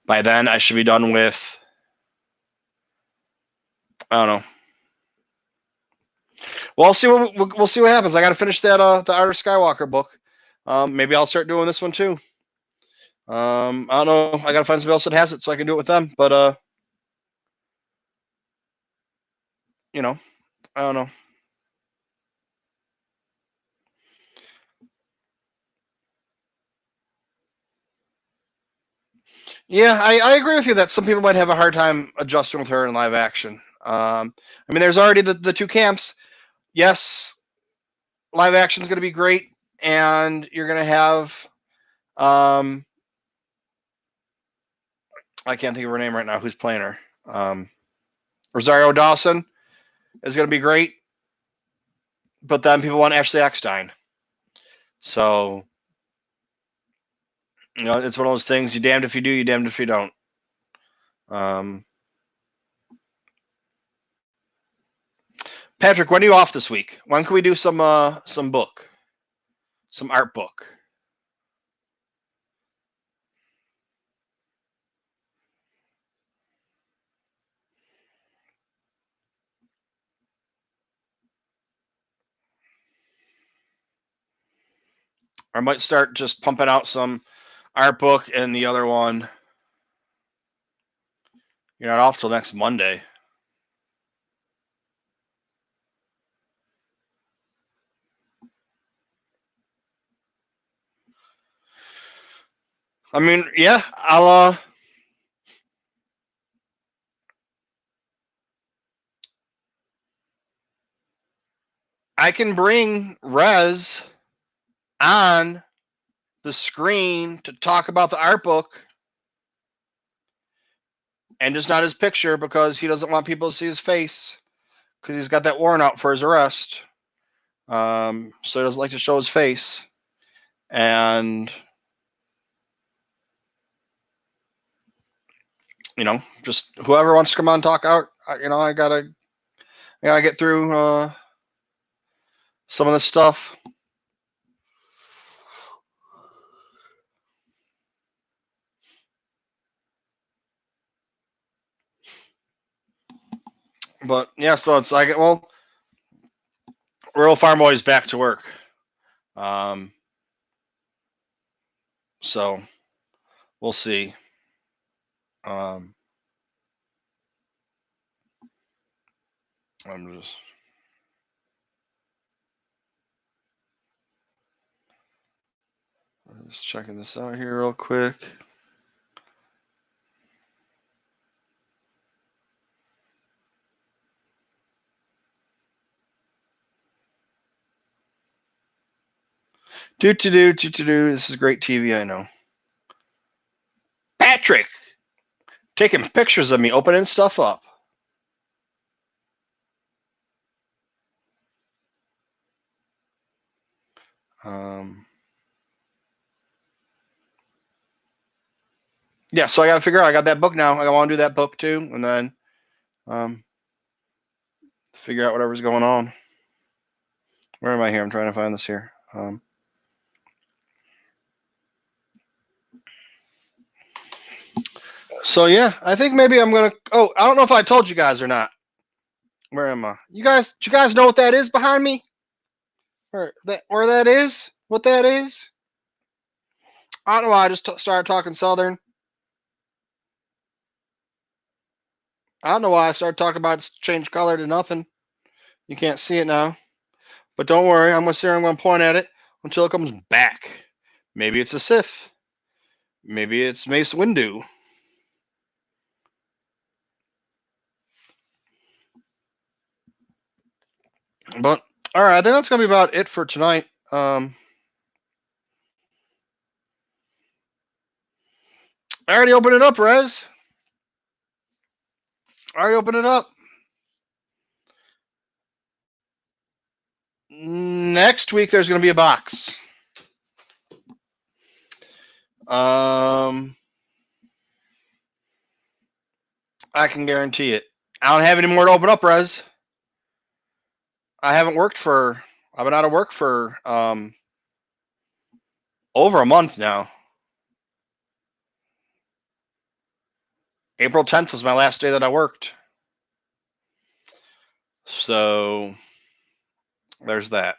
By then, I should be done with. I don't know. Well, we'll see what happens. I got to finish that the Art of Skywalker book. Maybe I'll start doing this one too. I don't know. I got to find somebody else that has it so I can do it with them. But you know, I don't know. Yeah, I agree with you that some people might have a hard time adjusting with her in live action. I mean, there's already the two camps. Yes, live action is going to be great, and you're going to have I can't think of her name right now. Who's playing her? Rosario Dawson is going to be great, but then people want Ashley Eckstein. So, it's one of those things. You damned if you do, you damned if you don't. Patrick, when are you off this week? When can we do some art book? I might start just pumping out some art book, and the other one, you're not off till next Monday. I mean, yeah, I can bring Rez on the screen to talk about the art book, and just not his picture because he doesn't want people to see his face because he's got that warrant out for his arrest. So he doesn't like to show his face, and just whoever wants to come on and talk out. I gotta get through some of this stuff. But yeah, so it's like, well, Rural Farm Boy's back to work. So we'll see. I'm just checking this out here real quick. Do. This is great TV, I know. Patrick taking pictures of me opening stuff up. Yeah, so I gotta figure out. I got that book now. I want to do that book too, and then figure out whatever's going on. Where am I here? I'm trying to find this here. So yeah, I think maybe I'm gonna. Oh, I don't know if I told you guys or not. Where am I? Do you guys know what that is behind me? Where that is? What that is? I don't know why I just started talking Southern. I don't know why I started talking about it's changed color to nothing. You can't see it now. But don't worry, I'm gonna sit here, I'm gonna point at it until it comes back. Maybe it's a Sith. Maybe it's Mace Windu. But all right, I think that's gonna be about it for tonight. I already opened it up, Rez. I already opened it up. Next week there's going to be a box. I can guarantee it. I don't have any more to open up, Rez. I've been out of work for over a month now. April 10th was my last day that I worked. So there's that.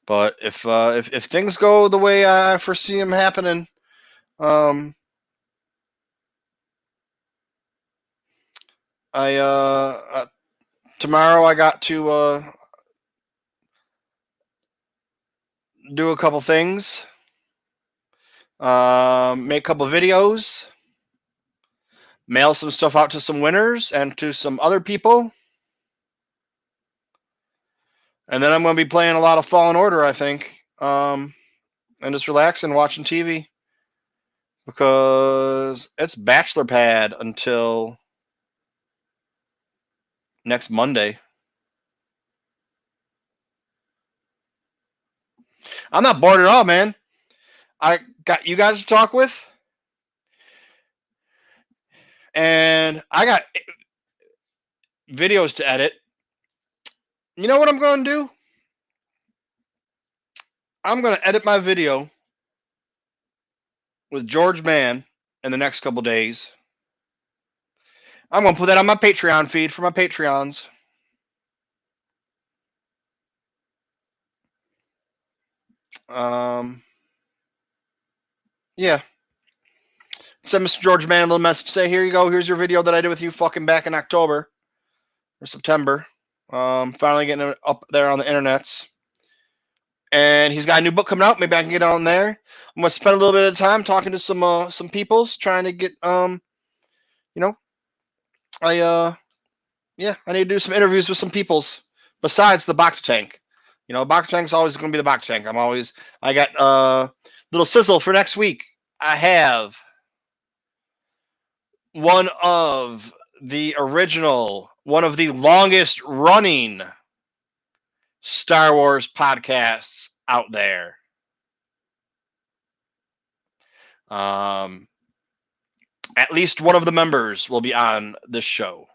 But if things go the way I foresee them happening, tomorrow I got to do a couple things, make a couple videos, mail some stuff out to some winners and to some other people. And then I'm going to be playing a lot of Fallen Order, I think, and just relaxing, watching TV, because it's bachelor pad until next Monday. I'm not bored at all, man. I got you guys to talk with, and I got videos to edit. You know what I'm going to do? I'm going to edit my video with George Mann in the next couple days. I'm going to put that on my Patreon feed for my Patreons. Yeah. Send Mr. George Mann a little message. Say, here you go. Here's your video that I did with you fucking back in October or September. Finally getting it up there on the internets. And he's got a new book coming out. Maybe I can get on there. I'm gonna spend a little bit of time talking to some peoples, trying to get I need to do some interviews with some peoples besides the Bacta tank. Bacta tank's always gonna be the Bacta tank. I got little sizzle for next week. I have one of the longest running Star Wars podcasts out there. At least one of the members will be on this show.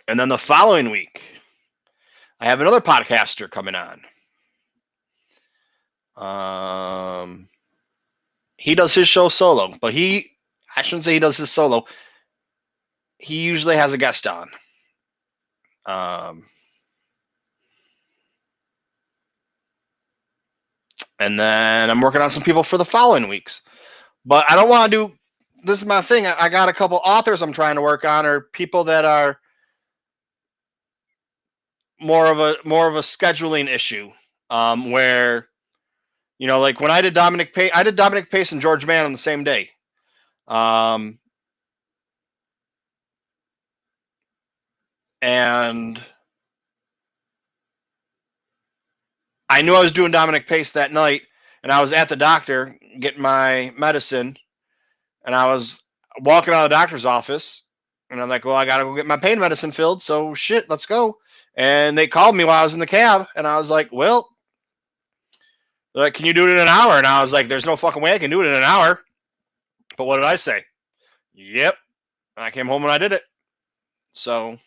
And then the following week, I have another podcaster coming on. He does his show solo, but I shouldn't say he does his solo. He usually has a guest on. And then I'm working on some people for the following weeks. But I don't want to do, this is my thing. I got a couple authors I'm trying to work on, or people that are more of a scheduling issue, where, like when I did Dominic Pace and George Mann on the same day. And I knew I was doing Dominic Pace that night, and I was at the doctor getting my medicine, and I was walking out of the doctor's office, and I'm like, well, I got to go get my pain medicine filled, so shit, let's go. And they called me while I was in the cab, and I was like, well, they're like, can you do it in an hour? And I was like, there's no fucking way I can do it in an hour. But what did I say? Yep. And I came home and I did it. So,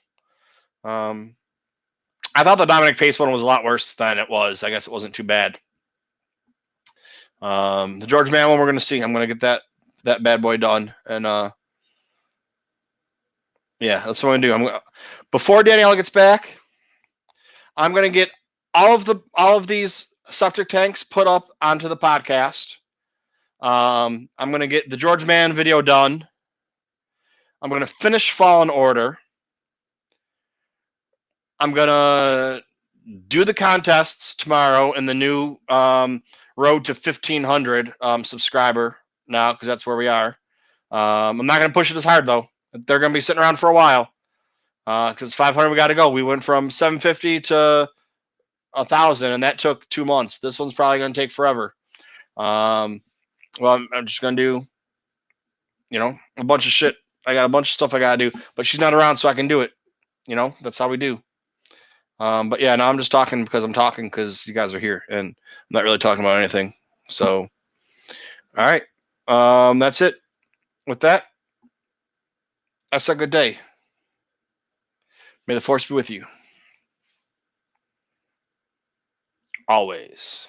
I thought the Dominic Pace one was a lot worse than it was. I guess it wasn't too bad. The George Mann one we're going to see. I'm going to get that bad boy done. And, yeah, that's what I'm going to do. Before Danielle gets back, I'm going to get all of these septic tanks put up onto the podcast. I'm going to get the George Mann video done. I'm going to finish Fallen Order. I'm going to do the contests tomorrow in the new road to 1,500 subscriber now, because that's where we are. I'm not going to push it as hard, though. They're going to be sitting around for a while, because it's 500 we got to go. We went from 750 to 1,000, and that took 2 months. This one's probably going to take forever. Well, I'm just gonna do, a bunch of shit. I got a bunch of stuff I gotta do, but she's not around, so I can do it. That's how we do. But yeah, now I'm just talking because I'm talking because you guys are here, and I'm not really talking about anything. So, all right, that's it. With that, I said good day. May the force be with you. Always.